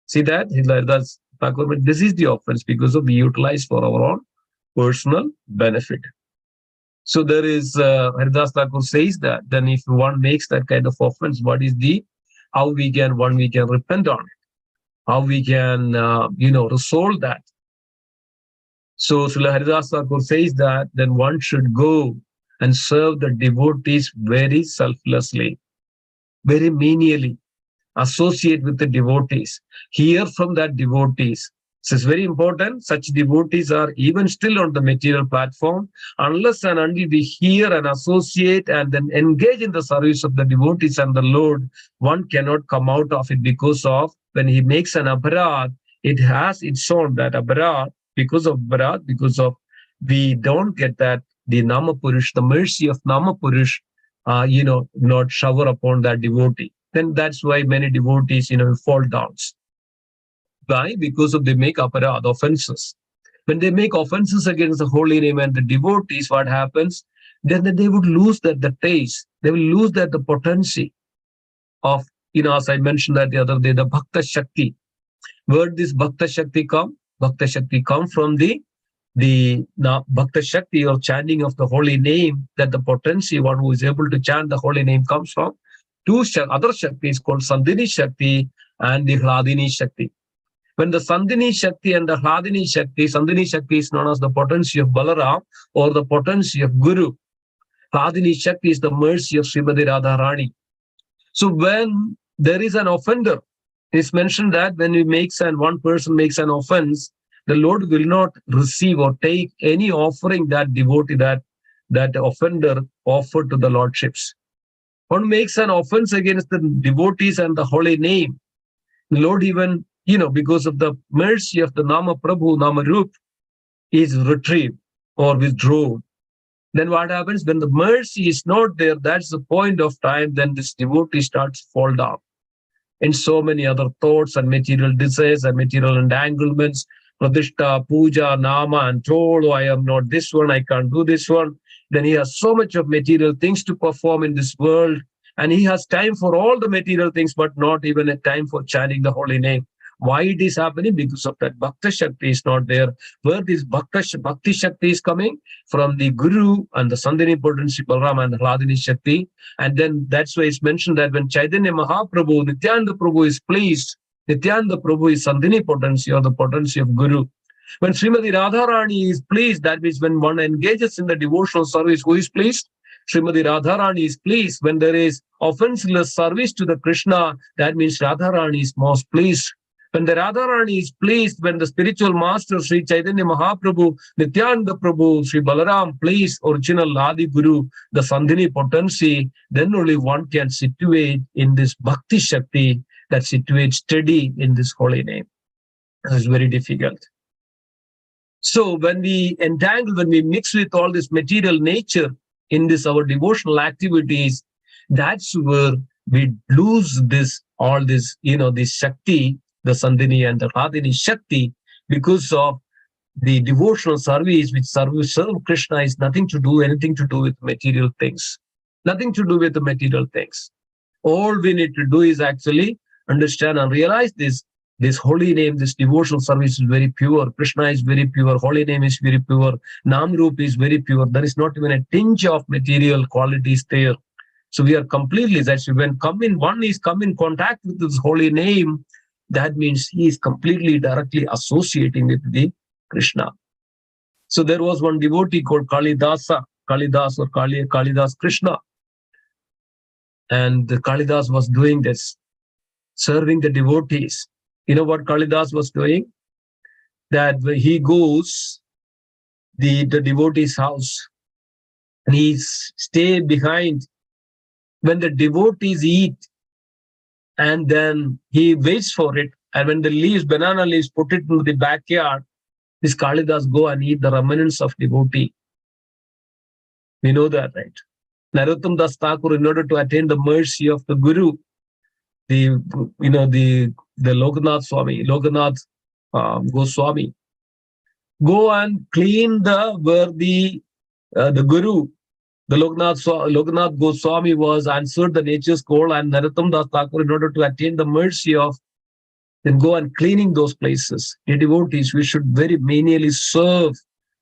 See that? This is the offense because we utilize for our own personal benefit. So there is, Haridas Thakur says that, then if one makes that kind of offense, what is how we can repent on it, how we can, resolve that. So Srila Haridas Thakur says that then one should go and serve the devotees very selflessly, very menially, associate with the devotees, hear from that devotees. So it's very important. Such devotees are even still on the material platform. Unless and until we hear and associate and then engage in the service of the devotees and the Lord, one cannot come out of it, because of when he makes an aparad, it has its own that aparad, because of we don't get that the Nama Purush, the mercy of Nama Purush, not shower upon that devotee. Then that's why many devotees, fall down. Why? Because they make aparad, offenses. When they make offenses against the holy name and the devotees, what happens? Then they would lose the taste. They will lose the potency of, as I mentioned that the other day, the Bhakta Shakti. Where this Bhakta Shakti come? Bhakta Shakti come from the Bhakta Shakti or chanting of the holy name, that the potency, one who is able to chant the holy name comes from two other Shaktis called Sandhini Shakti and the Hladini Shakti. When the Sandhini Shakti and the Hladini Shakti, Sandhini Shakti is known as the potency of Balaram or the potency of Guru. Hladini Shakti is the mercy of Srimati Radharani. So when there is an offender, it's mentioned that when one person makes an offense, the Lord will not receive or take any offering that devotee, that offender offered to the Lordships. One makes an offense against the devotees and the holy name, the Lord even, because of the mercy of the Nama Prabhu, Nama Rup, is retrieved or withdrawn. Then what happens? When the mercy is not there, that's the point of time, then this devotee starts to fall down. in so many other thoughts and material desires and material entanglements, pradishta, puja, nama, and told, oh, I am not this one, I can't do this one. Then he has so much of material things to perform in this world, and he has time for all the material things, but not even a time for chanting the holy name. Why it is happening? Because of that Bhakta Shakti is not there. Where this Bhakti Shakti is coming? From the Guru and the Sandhini potency, Balaram and the Hladini Shakti. And then that's why it's mentioned that when Chaitanya Mahaprabhu, Nityananda Prabhu is pleased, Nityananda Prabhu is Sandhini potency or the potency of Guru. When Srimati Radharani is pleased, that means when one engages in the devotional service, who is pleased? Srimati Radharani is pleased. When there is offenseless service to the Krishna, that means Radharani is most pleased. When the Radharani is pleased, when the spiritual master Sri Chaitanya Mahaprabhu, Nityananda Prabhu, Sri Balaram please, original Adi Guru, the Sandhini potency, then only one can situate in this Bhakti Shakti that situates steady in this holy name. It's very difficult. So when we entangle, when we mix with all this material nature in this our devotional activities, that's where we lose this, all this, this Shakti, the Sandhini and the Radhini Shakti, because of the devotional service, which serve Krishna is anything to do with material things. Nothing to do with the material things. All we need to do is actually understand and realize this holy name, this devotional service is very pure. Krishna is very pure. Holy name is very pure. Nam Rup is very pure. There is not even a tinge of material qualities there. So we are completely, that's when one is come in contact with this holy name, that means he is completely directly associating with the Krishna. So there was one devotee called Kalidas Krishna. And Kalidas was doing this, serving the devotees. You know what Kalidas was doing? That he goes the devotee's house and he stay behind when the devotees eat, and then he waits for it. And when the leaves, banana leaves, put it into the backyard, this Kalidas go and eat the remnants of devotee. We know that, right? Narottam Das Thakur, in order to attain the mercy of the Guru, the Lokanath Swami, Goswami, go and clean where the Guru, the Lokanath Goswami was answered the nature's call, and Narottam Das Thakur, in order to attain the mercy of, then go and cleaning those places. The devotees, we should very menially serve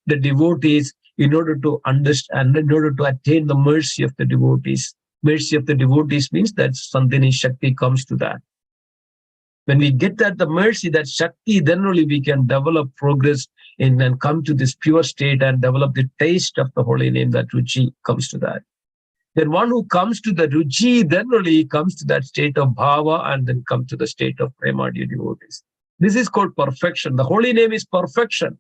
the devotees in order to understand, in order to attain the mercy of the devotees. Mercy of the devotees means that Sandhini Shakti comes to that. When we get that the mercy, that Shakti, then only we can develop progress in and come to this pure state and develop the taste of the holy name, that Ruchi comes to that. Then one who comes to the Ruchi, then only comes to that state of Bhava and then comes to the state of Prema, dear devotees. This is called perfection. The holy name is perfection.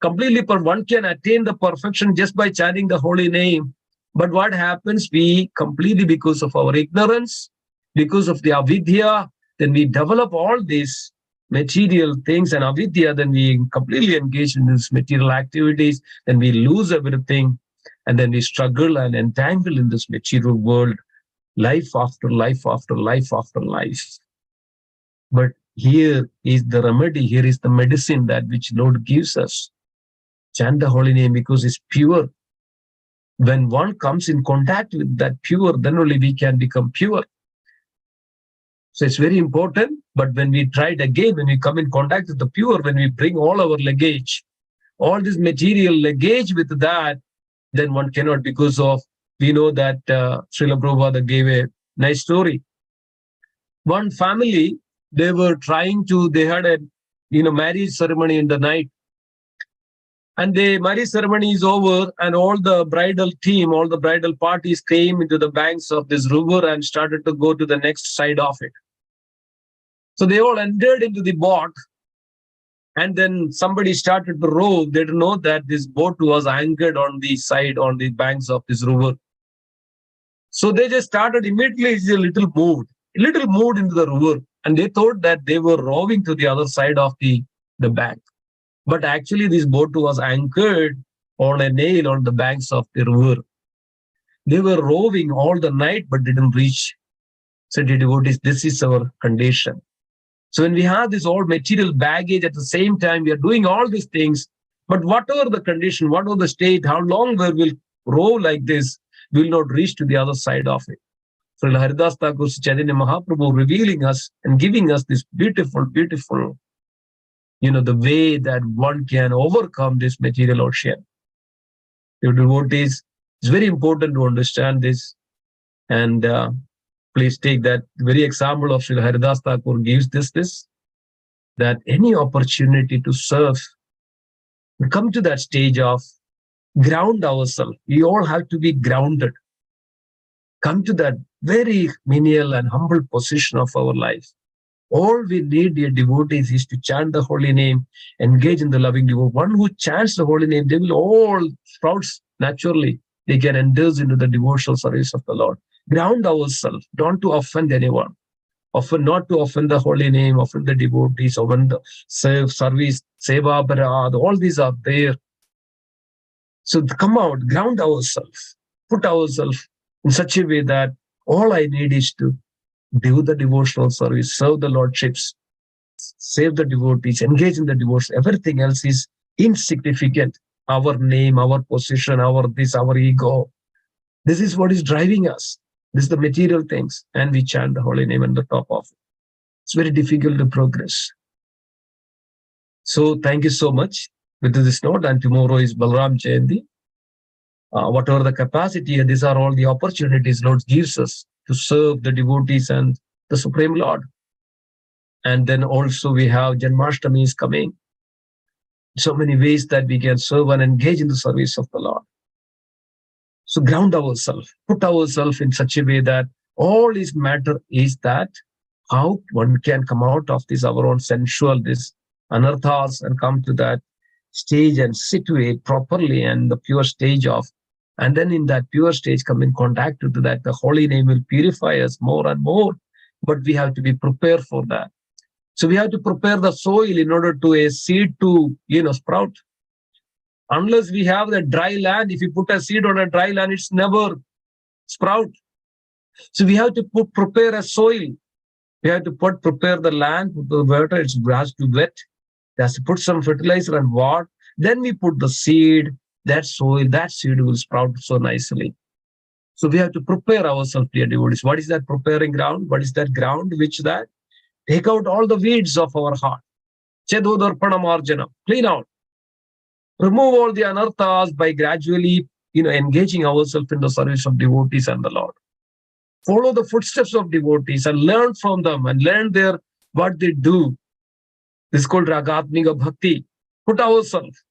Completely, one can attain the perfection just by chanting the holy name. But what happens? We completely, because of our ignorance, because of the avidya, then we develop all these material things and avidya, then we completely engage in these material activities, then we lose everything, and then we struggle and entangle in this material world, life after life after life after life. But here is the remedy, here is the medicine that which Lord gives us. Chant the holy name because it's pure. When one comes in contact with that pure, then only we can become pure. So it's very important. But when we try it again, when we come in contact with the pure, when we bring all our luggage, all this material luggage with that, then one cannot, because of, we know that Srila Prabhupada gave a nice story. One family, they had a marriage ceremony in the night. And the marriage ceremony is over, and all the bridal team, all the bridal parties came into the banks of this river and started to go to the next side of it. So they all entered into the boat, and then somebody started to row. They didn't know that this boat was anchored on the side, on the banks of this river. So they just started immediately, a little moved into the river, and they thought that they were rowing to the other side of the bank. But actually, this boat was anchored on a nail on the banks of the river. They were rowing all the night, but didn't reach. So dear devotees, this is our condition. So when we have this all material baggage, at the same time, we are doing all these things, but whatever the condition, whatever the state, how long we will roll like this, we will not reach to the other side of it. So Haridas Thakur Chaitanya Mahaprabhu revealing us and giving us this beautiful, beautiful, the way that one can overcome this material ocean. Your devotees, it's very important to understand this. And please take that very example of Srila Haridas Thakur gives this, that any opportunity to serve, we come to that stage of ground ourselves. We all have to be grounded. Come to that very menial and humble position of our life. All we need, dear devotees, is to chant the holy name, engage in the loving devotion. One who chants the holy name, they will all sprouts naturally. They can endorse into the devotional service of the Lord. Ground ourselves, don't to offend anyone. Often not to offend the holy name, offend the devotees, offend the service, seva, barad, all these are there. So come out, ground ourselves, put ourselves in such a way that all I need is to do the devotional service, serve the lordships, save the devotees, engage in the devotion. Everything else is insignificant. Our name, our position, our this, our ego. This is what is driving us. This is the material things. And we chant the holy name on the top of it. It's very difficult to progress. So thank you so much. With this note, and tomorrow is Balaram Jayanti. Whatever the capacity, these are all the opportunities Lord gives us to serve the devotees and the Supreme Lord. And then also we have Janmashtami is coming. So many ways that we can serve and engage in the service of the Lord. So ground ourselves, put ourselves in such a way that all is matter is that how one can come out of this our own sensual, this anarthas, and come to that stage and situate properly and the pure stage of, and then in that pure stage come in contact with that, the holy name will purify us more and more, but we have to be prepared for that. So we have to prepare the soil in order to a seed to, sprout. Unless we have the dry land, if you put a seed on a dry land, it's never sprout. So we have to prepare a soil. We have to prepare the land, put the water, it has to wet. It has to put some fertilizer and water. Then we put the seed, that soil, that seed will sprout so nicely. So we have to prepare ourselves, dear devotees. What is that preparing ground? What is that ground which that? Take out all the weeds of our heart. Chedodarpanamarjana. Clean out. Remove all the anarthas by gradually, engaging ourselves in the service of devotees and the Lord. Follow the footsteps of devotees and learn from them and learn what they do. This is called Ragatmika Bhakti. Put ourselves.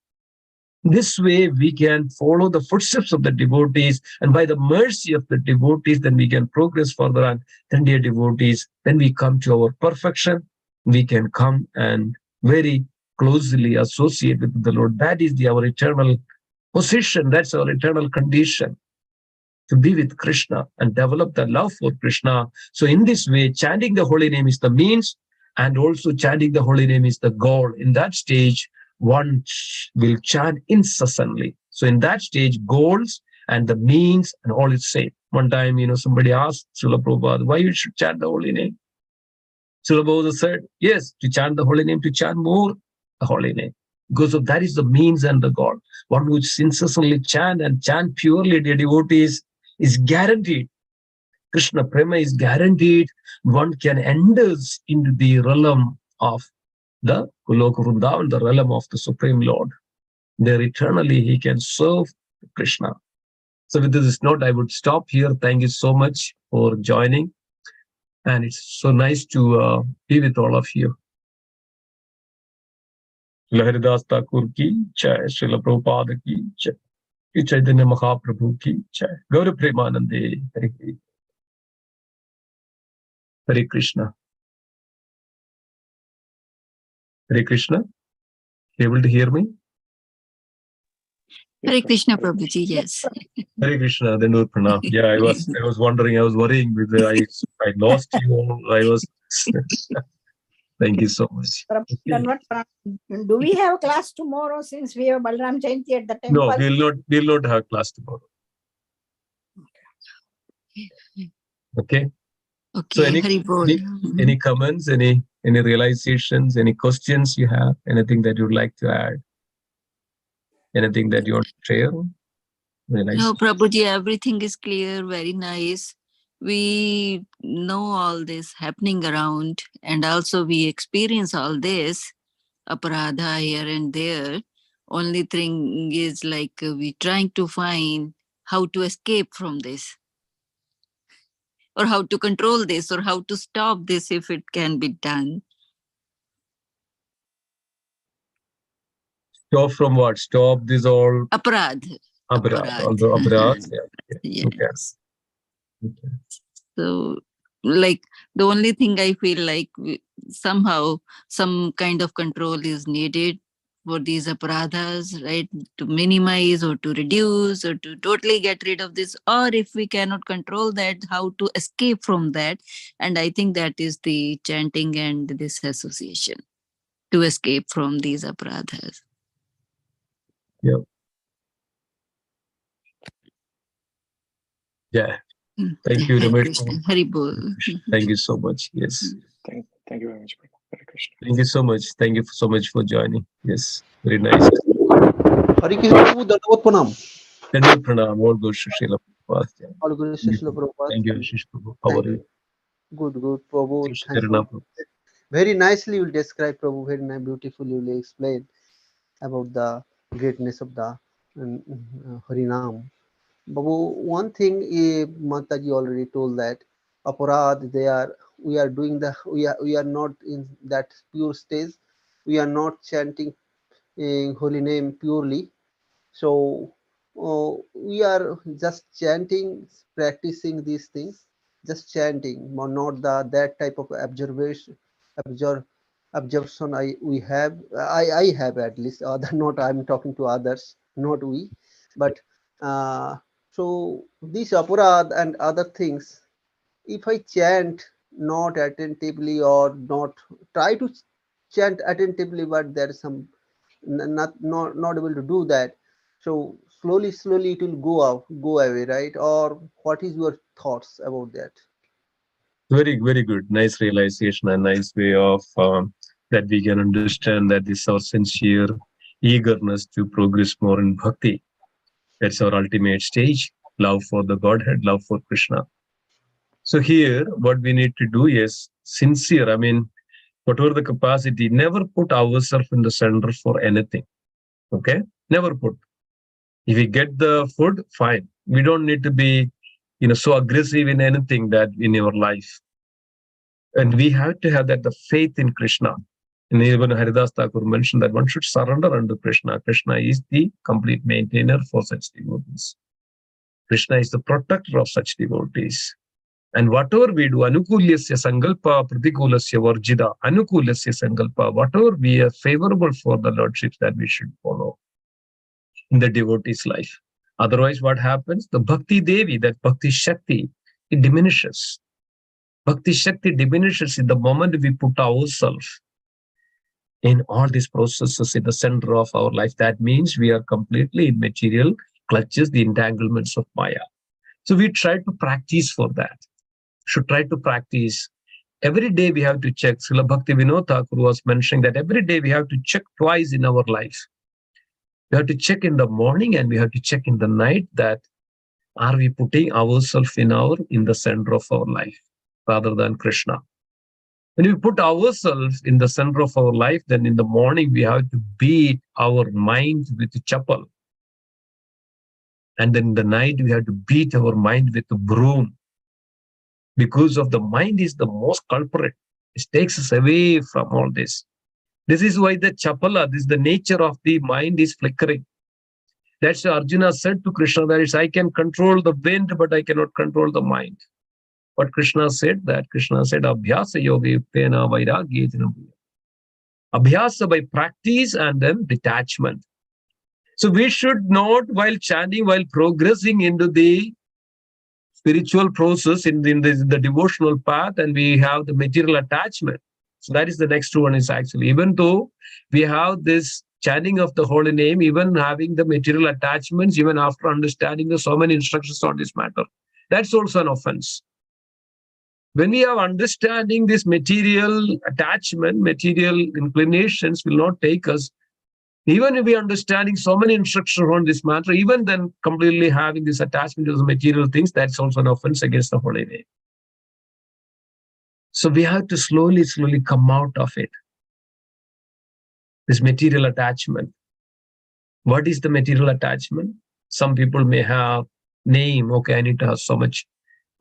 This way we can follow the footsteps of the devotees, and by the mercy of the devotees, then we can progress further. And then, dear devotees, when we come to our perfection, we can come and very closely associate with the Lord. That is our eternal position. That's our eternal condition, to be with Krishna and develop the love for Krishna. So in this way, chanting the holy name is the means, and also chanting the holy name is the goal. In that stage, one will chant incessantly. So in that stage, goals and the means and all is same. One time, somebody asked Srila Prabhupada, why you should chant the holy name? Srila Prabhupada said, yes, to chant the holy name, to chant more the holy name. Because of that is the means and the goal. One who incessantly chant and chant purely, dear devotees, is guaranteed. Krishna Prema is guaranteed. One can enter into the realm of the Goloka Vrindavan, the realm of the Supreme Lord. There eternally he can serve Krishna. So with this note, I would stop here. Thank you so much for joining. And it's so nice to be with all of you. Srila Haridas Thakur ki jai, Srila Prabhupada ki jai, Chaitanya Mahaprabhu ki jai, Gaura Premanande, Hare Krishna. Hare Krishna. Able to hear me? Hare Krishna, Prabhuji, yes. Hare Krishna, Dendur Pranam. Yeah, I was wondering, I was worrying with I lost you all. Thank you so much. Okay. Do we have class tomorrow since we have Balaram Jayanti at the temple? No, we'll not have class tomorrow. Okay. So Okay, Hari Bol. any comments, any realizations, any questions you have, anything that you'd like to add, anything that you want to share? No, Prabhuji, everything is clear, very nice. We know all this happening around, and also we experience all this aparadha here and there. Only thing is like we trying to find how to escape from this, or how to control this, or how to stop this if it can be done. Stop from what? Stop this all Aparadh. all the aparadhs. Yeah. Yes. Okay. So, like, the only thing I feel like somehow some kind of control is needed for these aparadhas, right? To minimize or to reduce or to totally get rid of this. Or if we cannot control that, how to escape from that. And I think that is the chanting and this association to escape from these aparadhas. Yeah. Yeah. Thank you, Hare Ramesh. Krishna. Hari Bol. Thank you so much. Yes. Thank you very much, Prabhu. Hare Krishna. Thank you so much. Thank you so much for joining. Yes. Very nice. Hare Krishna Prabhu, Dandavat Pranam. Dandavat pranam. All good, Srila Prabhupada. All good, Srila Prabhupada. Thank you, Ashish Prabhu. How are you? Good, Prabhu. Thank Sharana you. Prabhu. Very nicely you will describe, Prabhu. Very nice, beautifully you will explain about the greatness of the Harinam. Prabhu, one thing Mataji already told that aparad, we are not in that pure stage. We are not chanting holy name purely. So we are just chanting, practicing these things, just chanting, not that type of observe, observation we have. I have at least. Other not I'm talking to others, not we, but so this aparad and other things. If I chant not attentively or not try to chant attentively, but there is some not able to do that, so slowly it will go away, right? Or what is your thoughts about that? Very, very good. Nice realization and nice way of that we can understand that this is our sincere eagerness to progress more in bhakti. That's our ultimate stage. Love for the Godhead, love for Krishna. So here, what we need to do is sincere. I mean, whatever the capacity, never put ourselves in the center for anything. Okay? Never put. If we get the food, fine. We don't need to be, so aggressive in anything that in our life. And we have to have that the faith in Krishna. And even Haridas Thakur mentioned that one should surrender unto Krishna. Krishna is the complete maintainer for such devotees. Krishna is the protector of such devotees. And whatever we do, anukulyasya sankalpa pratikulasya varjida, anukulyasya sankalpa, whatever we are favorable for the Lordships that we should follow in the devotee's life. Otherwise, what happens? The Bhakti Devi, that Bhakti Shakti, it diminishes. Bhakti Shakti diminishes in the moment we put ourselves in all these processes in the center of our life. That means we are completely in material clutches, the entanglements of Maya. So we try to practice for that. Should try to practice. Every day we have to check. Srila Bhakti Vinod Thakur was mentioning that every day we have to check twice in our life. We have to check in the morning and we have to check in the night that are we putting ourselves in the center of our life rather than Krishna. When we put ourselves in the center of our life, then in the morning we have to beat our mind with the chapel. And then in the night we have to beat our mind with the broom. Because of the mind is the most culprit. It takes us away from all this. This is why the chapala, this is the nature of the mind is flickering. That's why Arjuna said to Krishna, that is, I can control the wind, but I cannot control the mind. But Krishna said, Abhyasa yoga yuktena vairagyetina. Abhyasa by practice and then detachment. So we should not, while chanting, while progressing into the spiritual process in the devotional path, and we have the material attachment. So that is the next one is actually, even though we have this chanting of the holy name, even having the material attachments, even after understanding the so many instructions on this matter, that's also an offense. When we have understanding, this material attachment, material inclinations will not take us. Even if we are understanding so many instructions on this matter, even then completely having this attachment to the material things, that's also an offense against the holy name. So we have to slowly come out of it. This material attachment. What is the material attachment? Some people may have name. Okay, I need to have so much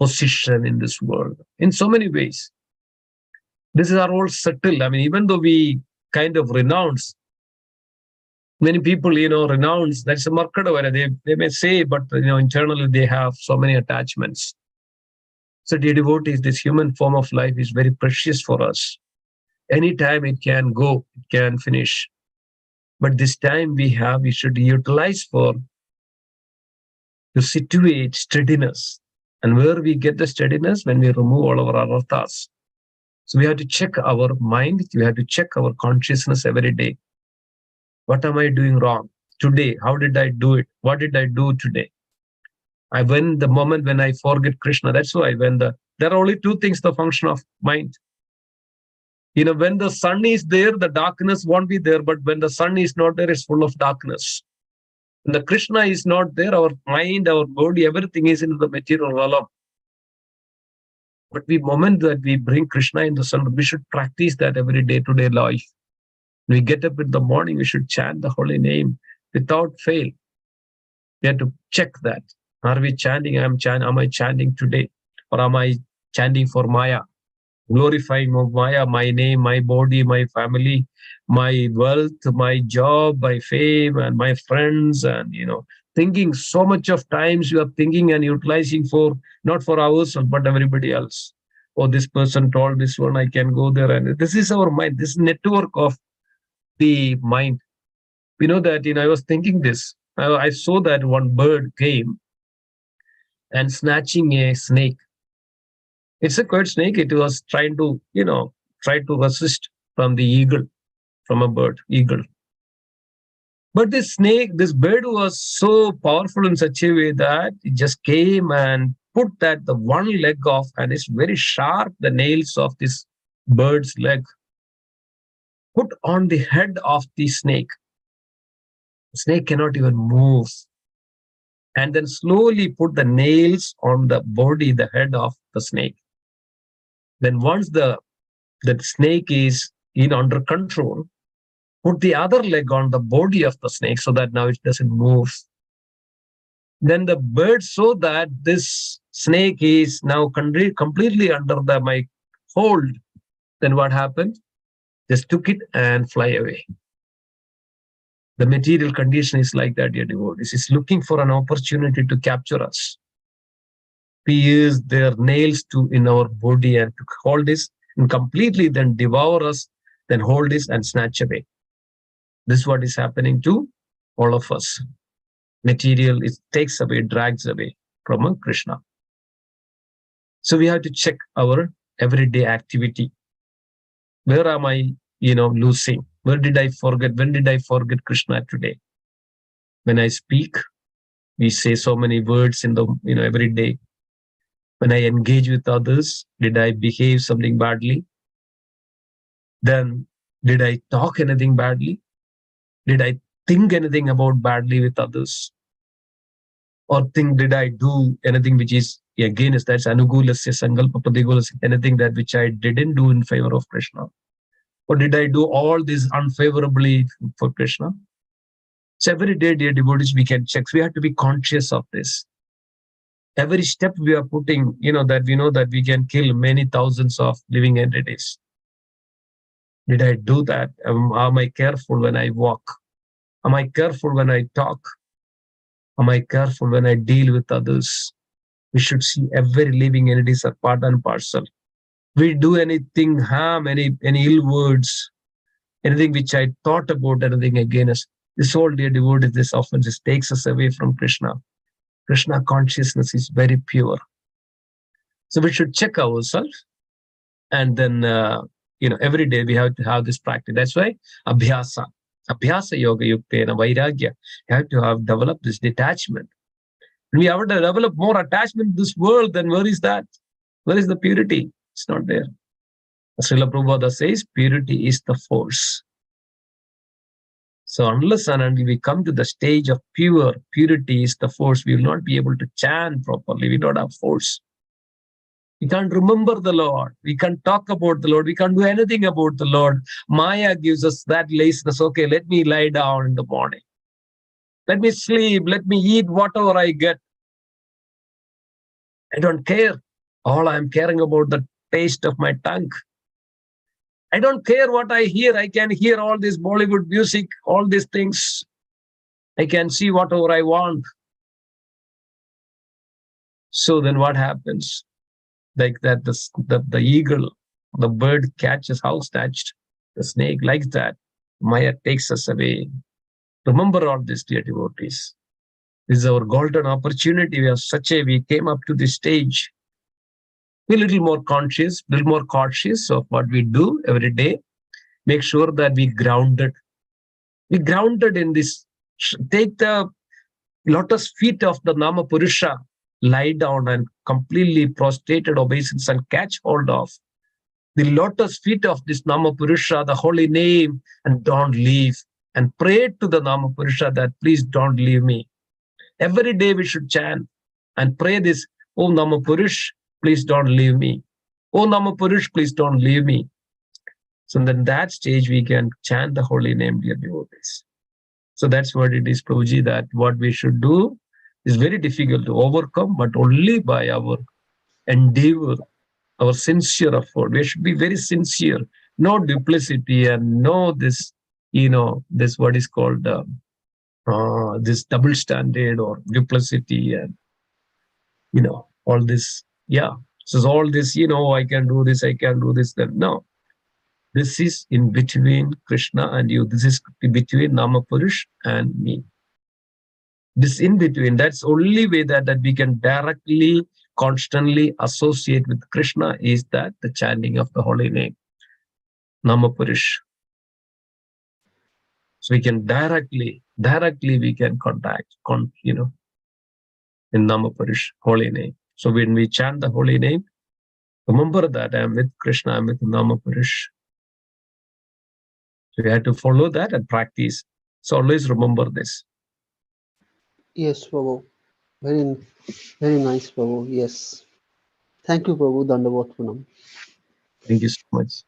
position in this world. In so many ways. This is our all subtle. I mean, even though we kind of renounce, many people, renounce, that's a markadavara. They may say, but, internally they have so many attachments. So dear devotees, this human form of life is very precious for us. Anytime it can go, it can finish. But this time we should utilize to situate steadiness. And where we get the steadiness? When we remove all our anarthas. So we have to check our mind. We have to check our consciousness every day. What am I doing wrong today? How did I do it? What did I do today? When the moment when I forget Krishna, that's why there are only two things, the function of mind. When the sun is there, the darkness won't be there. But when the sun is not there, it's full of darkness. When the Krishna is not there, our mind, our body, everything is in the material realm. But the moment that we bring Krishna in the sun, we should practice that every day-to-day life. When we get up in the morning, we should chant the holy name without fail. We have to check that. Are we chanting? Am I chanting today? Or am I chanting for Maya? Glorifying Maya, my name, my body, my family, my wealth, my job, my fame, and my friends, and thinking so much of times you are thinking and utilizing for not for ourselves but everybody else. Oh, this person told this one, I can go there, and this is our mind. This network of the mind. We know that. I was thinking this. I saw that one bird came and snatching a snake. It's a quiet snake. It was trying to, resist from the eagle, from a bird, eagle. But this bird was so powerful in such a way that it just came and put the one leg off, and it's very sharp, the nails of this bird's leg, put on the head of the snake. The snake cannot even move. And then slowly put the nails on the body, the head of the snake. Then once the snake is under control, put the other leg on the body of the snake so that now it doesn't move. Then the bird saw that this snake is now completely under my hold. Then what happened? Just took it and fly away. The material condition is like that, dear devotees. It's looking for an opportunity to capture us. We use their nails in our body and to hold this and completely then devour us, then hold this and snatch away. This is what is happening to all of us. Material, it takes away, drags away from Krishna. So we have to check our everyday activity. Where am I, losing? Where did I forget? When did I forget Krishna today? When I speak, we say so many words in the, every day. When I engage with others, did I behave something badly? Then did I talk anything badly? Did I think anything about badly with others? Or did I do anything which is against, that's anugulasya sankalpa pradigulasya, anything that which I didn't do in favor of Krishna? Or did I do all this unfavorably for Krishna? So every day, dear devotees, we can check. We have to be conscious of this. Every step we are putting, that we know that we can kill many thousands of living entities. Did I do that? Am I careful when I walk? Am I careful when I talk? Am I careful when I deal with others? We should see every living entity as part and parcel. We do anything harm, any ill words, anything which I thought about, anything against. This whole dear devotee, this offense takes us away from Krishna. Krishna consciousness is very pure. So we should check ourselves. And then, every day we have to have this practice. That's why abhyasa yoga yuktena vairagya. You have to have developed this detachment. When we have to develop more attachment to this world, then where is that? Where is the purity? It's not there. Srila Prabhupada says purity is the force. So unless and until we come to the stage of purity is the force, we will not be able to chant properly. We don't have force. We can't remember the Lord. We can't talk about the Lord. We can't do anything about the Lord. Maya gives us that laziness. Okay, let me lie down in the morning. Let me sleep. Let me eat whatever I get. I don't care. All I'm caring about the taste of my tongue. I don't care what I hear. I can hear all this Bollywood music, all these things. I can see whatever I want. So then what happens? Like that, the eagle, the bird catches house thatched. The snake likes that. Maya takes us away. Remember all this, dear devotees. This is our golden opportunity. We came up to this stage. Be a little more conscious, a little more cautious of what we do every day. Make sure that we grounded. We grounded in this. Take the lotus feet of the Nama Purusha, lie down and completely prostrated obeisance and catch hold of the lotus feet of this Nama Purusha, the holy name, and don't leave. And pray to the Nama Purusha that please don't leave me. Every day we should chant and pray this, Oh Nama Purush, please don't leave me. Oh Nama Purush, please don't leave me. So then that stage we can chant the holy name, dear devotees. So that's what it is, Prabhuji, that what we should do is very difficult to overcome, but only by our endeavor, our sincere effort. We should be very sincere, no duplicity and no this, this what is called this double standard or duplicity and, all this. Yeah. So all this, I can do this, I can do this, then no. This is in between Krishna and you. This is between Nama Purush and me. This in between, that's only way that we can directly, constantly associate with Krishna is that the chanting of the holy name, Nama Purush. So we can directly we can contact, in Nama Purush, holy name. So when we chant the holy name, remember that I'm with Krishna, I'm with Nama Purush. So we have to follow that and practice. So always remember this. Yes, Prabhu. Very, very nice, Prabhu. Yes. Thank you, Prabhu. Dandavat Pranam. Thank you so much.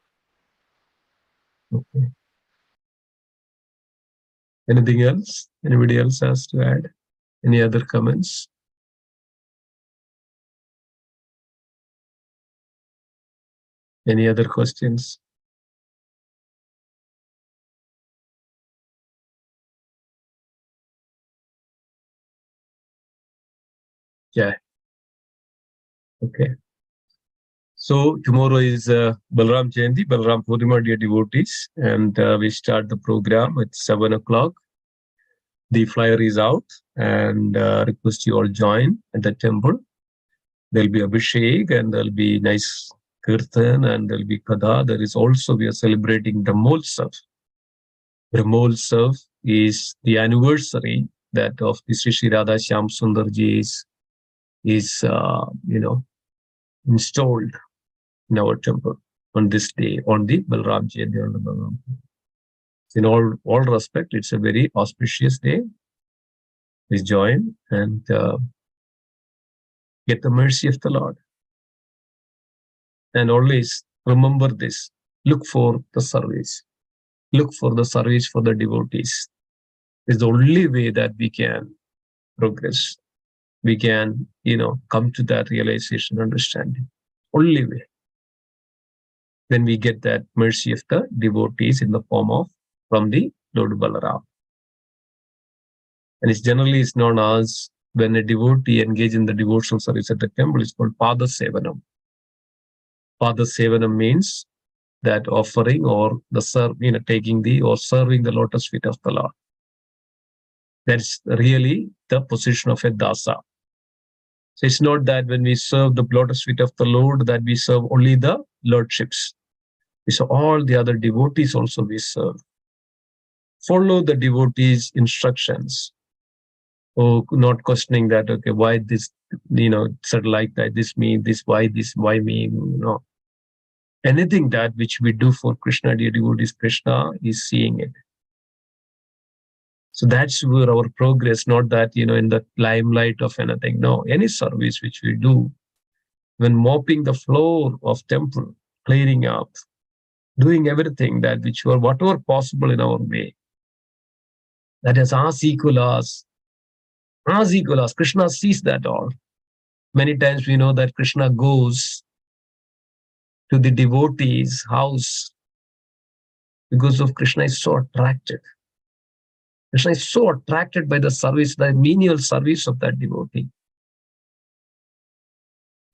Okay. Anything else? Anybody else has to add? Any other comments? Any other questions? Yeah. Okay. So tomorrow is Balram Jayanti, Balram Purnima, dear devotees, and we start the program at 7 o'clock. The flyer is out, and request you all join at the temple. There'll be Abhishek, and there'll be nice Kirtan, and there'll be Kada. There is also, we are celebrating Brahmotsav. Brahmotsav is the anniversary that of the Sri Radha Shyam Sundarji is installed in our temple on this day, on the Balram Jayanti. In all respect, it's a very auspicious day. Please join and get the mercy of the Lord. And always remember this, look for the service. Look for the service for the devotees. It's the only way that we can progress. We can, come to that realization, understanding. Only way. Then we get that mercy of the devotees in the form of from the Lord Balaram. And it's generally known as when a devotee engages in the devotional service at the temple, it's called Pada Sevanam. Pada Sevanam means that offering or the taking the or serving the lotus feet of the Lord. That's really the position of a dasa. So it's not that when we serve the lotus feet of the Lord that we serve only the lordships. We serve all the other devotees also we serve. Follow the devotees' instructions. Or not questioning that, okay, why this, said like that, this me, this, why me, anything that which we do for Krishna, dear devotees, Krishna is seeing it. So that's where our progress, not that, in the limelight of anything. No, any service which we do, when mopping the floor of temple, cleaning up, doing everything that which were whatever possible in our way. That is as equal as Krishna sees that all. Many times we know that Krishna goes to the devotee's house because of Krishna is so attracted. Krishna is so attracted by the service, the menial service of that devotee.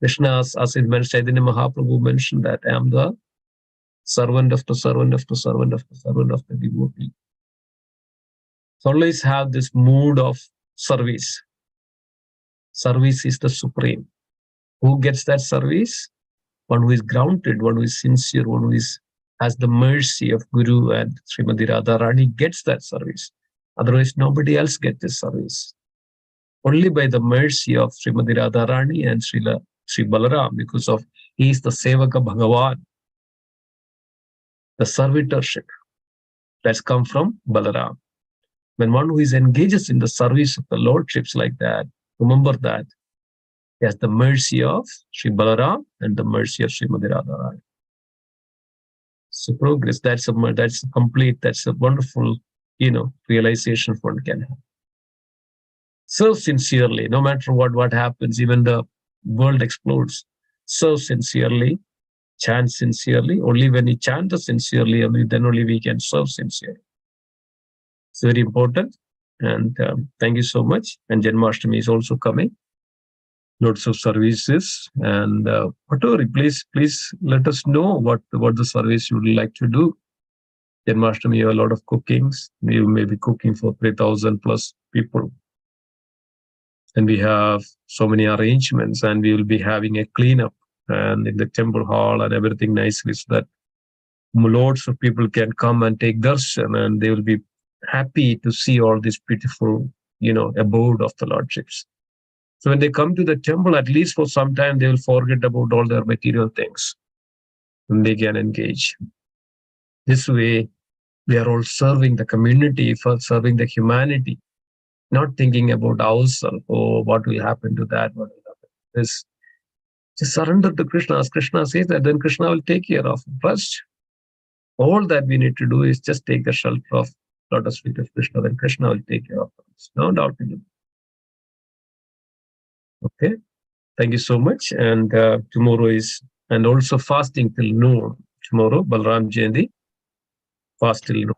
Krishna, as Chaitanya Mahaprabhu mentioned, that I am the servant of the servant of the servant of the servant of the devotee. So always have this mood of service. Service is the supreme. Who gets that service? One who is grounded, one who is sincere, one who has the mercy of Guru and Srimati Radharani gets that service. Otherwise, nobody else gets this service. Only by the mercy of Srimati Radharani and Sri Balaram, because of he is the Sevaka Bhagavan, the servitorship that's come from Balaram. When one who is engages in the service of the lordships like that, remember that he has the mercy of Sri Balaram and the mercy of Srimati Radharani. So progress, that's a wonderful, realization one can have. Serve sincerely, no matter what happens, even the world explodes. Serve sincerely, chant sincerely. Only when we chant sincerely, then only we can serve sincerely. It's very important. And thank you so much. And Janmashtami is also coming. Lots of services and whatever. Please let us know what the service you would like to do. Janmashtami, you have a lot of cookings. You may be cooking for 3,000 plus people. And we have so many arrangements, and we will be having a cleanup and in the temple hall and everything nicely, so that loads of people can come and take darshan, and they will be happy to see all this beautiful, abode of the lordships. So when they come to the temple, at least for some time, they will forget about all their material things and they can engage. This way, we are all serving the community, for serving the humanity, not thinking about ourselves, what will happen to that, what will happen to this. Just surrender to Krishna. As Krishna says that, then Krishna will take care of it. First, all that we need to do is just take the shelter of lotus feet of Krishna, then Krishna will take care of us. No doubt in it. Okay, thank you so much. And tomorrow is, and also fasting till noon. Tomorrow, Balram Jayanti, fast till noon.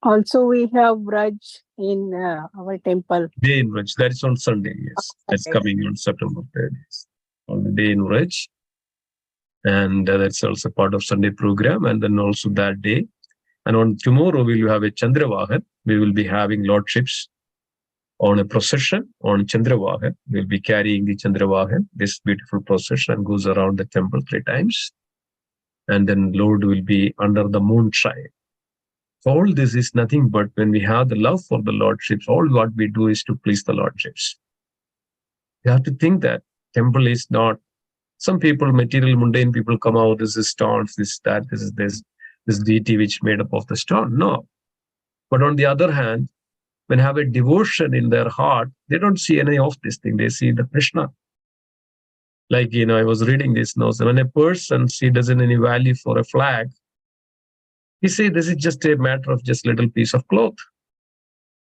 Also, we have Raj in our temple. Day in Raj, that is on Sunday, yes. That's coming on September 3rd. Yes. On the day in Raj. And that's also part of Sunday program. And then also that day. And on tomorrow, we will have a Chandravahan. We will be having lordships on a procession on Chandravahan. We'll be carrying the Chandravahan. This beautiful procession goes around the temple 3 times. And then Lord will be under the moonshine. So all this is nothing but when we have the love for the lordships, all what we do is to please the lordships. You have to think that temple is not, some people, material, mundane people come out, this is stones, this, that, this is this deity which made up of the stone. No. But on the other hand, when they have a devotion in their heart, they don't see any of this thing. They see the Krishna. Like, I was reading this now. So when a person doesn't any value for a flag, he say this is just a matter of just little piece of cloth.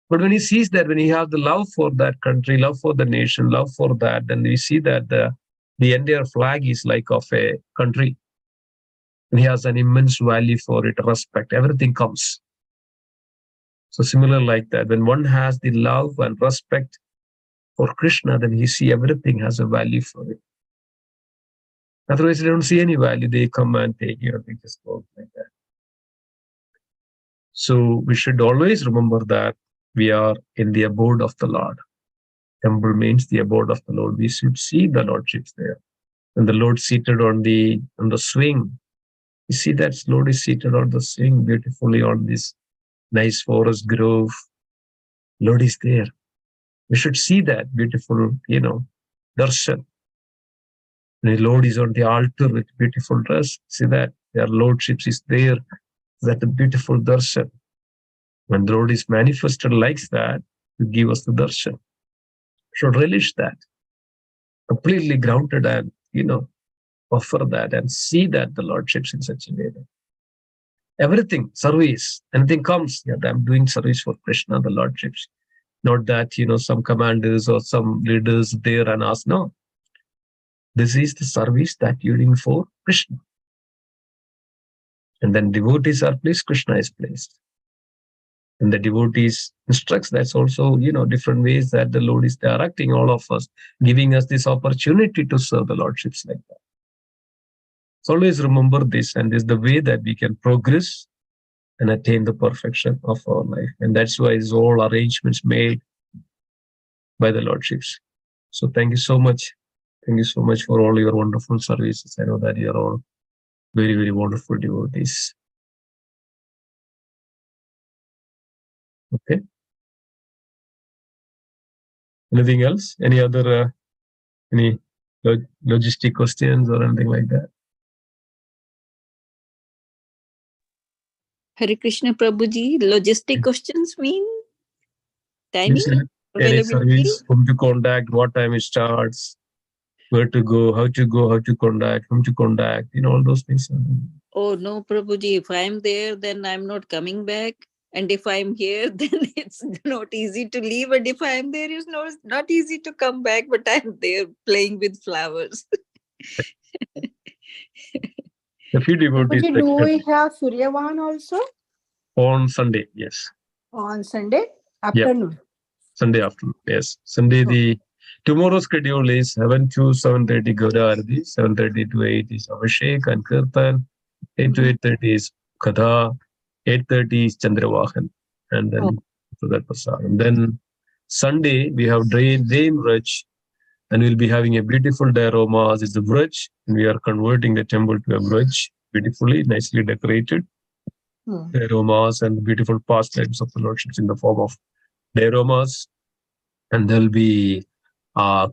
But when he sees that, when he have the love for that country, love for the nation, love for that, then we see that the entire flag is like of a country. And he has an immense value for it, respect, everything comes. So similar like that, when one has the love and respect for Krishna, then he see everything has a value for it. Otherwise, they don't see any value. They come and take, they just go like that. So we should always remember that we are in the abode of the Lord. Temple means the abode of the Lord. We should see the lordships there. And the Lord seated on the swing. You see that Lord is seated on the swing beautifully on this nice forest grove. Lord is there. We should see that beautiful, darshan. And the Lord is on the altar with beautiful dress. See that? Their Lordship is there. That a beautiful darshan. When the Lord is manifested like that, to give us the darshan. Should relish that. Completely grounded and, offer that and see that the Lordships in such a way that everything, service, anything comes, I'm doing service for Krishna, the Lordships. Not that, some commanders or some leaders there and ask, no. This is the service that you're doing for Krishna. And then devotees are placed, Krishna is placed. And the devotees instructs, that's also, different ways that the Lord is directing all of us, giving us this opportunity to serve the Lordships like that. So always remember this, and this is the way that we can progress and attain the perfection of our life. And that's why it's all arrangements made by the Lordships. So thank you so much. Thank you so much for all your wonderful services. I know that you're all very, very wonderful devotees. Okay. Anything else? Any other, any logistic questions or anything like that? Hare Krishna Prabhuji, logistic questions mean timing, any availability? service, whom to contact, what time it starts, where to go, how to contact, whom to contact, all those things. Oh no, Prabhuji, if I'm there, then I'm not coming back. And if I'm here, then it's not easy to leave. And if I'm there, it's not easy to come back, but I'm there playing with flowers. A few devotees. Do we have Suryavan also? On Sunday, yes. On Sunday afternoon? Yep. Sunday afternoon, yes. Sunday, tomorrow's schedule is 7 to 7:30 Gauda Arati, 7:30 to 8 is Abhishek and Kirtan, 8 to 8:30 is Katha, 8:30 is Chandravahan, and then to that Prasad. And then Sunday, we have Dame Vraj, and we'll be having a beautiful dioramas. It's a Vraj, and we are converting the temple to a Vraj, beautifully, nicely decorated. Dioramas and beautiful pastimes of the Lordships in the form of dioramas. And there'll be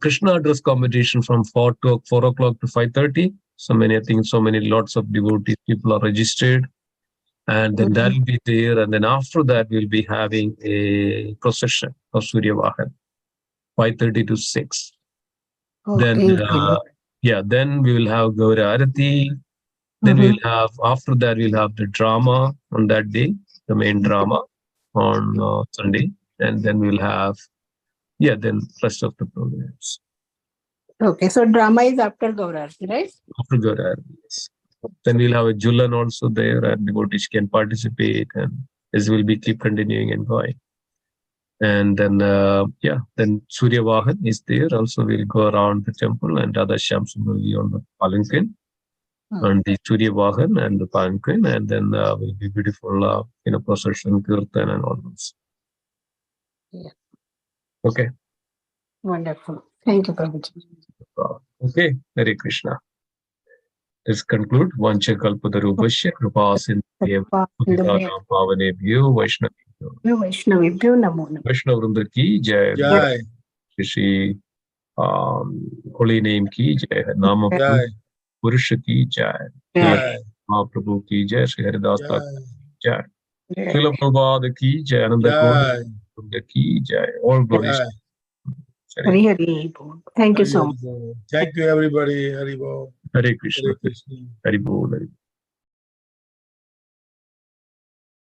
Krishna dress competition from 4 o'clock to 5:30. So many lots of devotees, people are registered. And then that'll be there. And then after that, we'll be having a procession of Suryavahan, 5:30 to 6. Then, then we will have Gaura Arati. Then we'll have, after that, we'll have the drama on that day, the main drama on Sunday. And then we'll have, then rest of the programs. Okay, so drama is after Gaurarti, right? After Gaurarti, yes. Then we'll have a Julan also there, and devotees can participate, and this will be keep continuing and going. And then, then Surya Vahan is there. Also, we'll go around the temple, and Radha Shamsun will be on the palanquin, and the Surya Vahan and the palanquin, and then will be beautiful, procession, kirtan, and all those. Yeah. Okay. Wonderful. Thank you, Prabhuji. Okay. Hare Krishna. Let's conclude. Vancha kalpatarubhasya kripasindhya pavanebhyo Vaishnavibhyo namo namo. Vaishnav Vrinda ki jai. Jai. Shri holy name ki jai. Nama Purusha ki jai. Mahaprabhu ki jai. Shri Haridas Thakur ki jai. Srila Prabhupada ki jai. Ananda Vrinda ki jai. All glories. Hari Hari. Thank you so much. Thank you, everybody. Hari Bol. Hare Krishna. Hare Krishna. Hari Bol.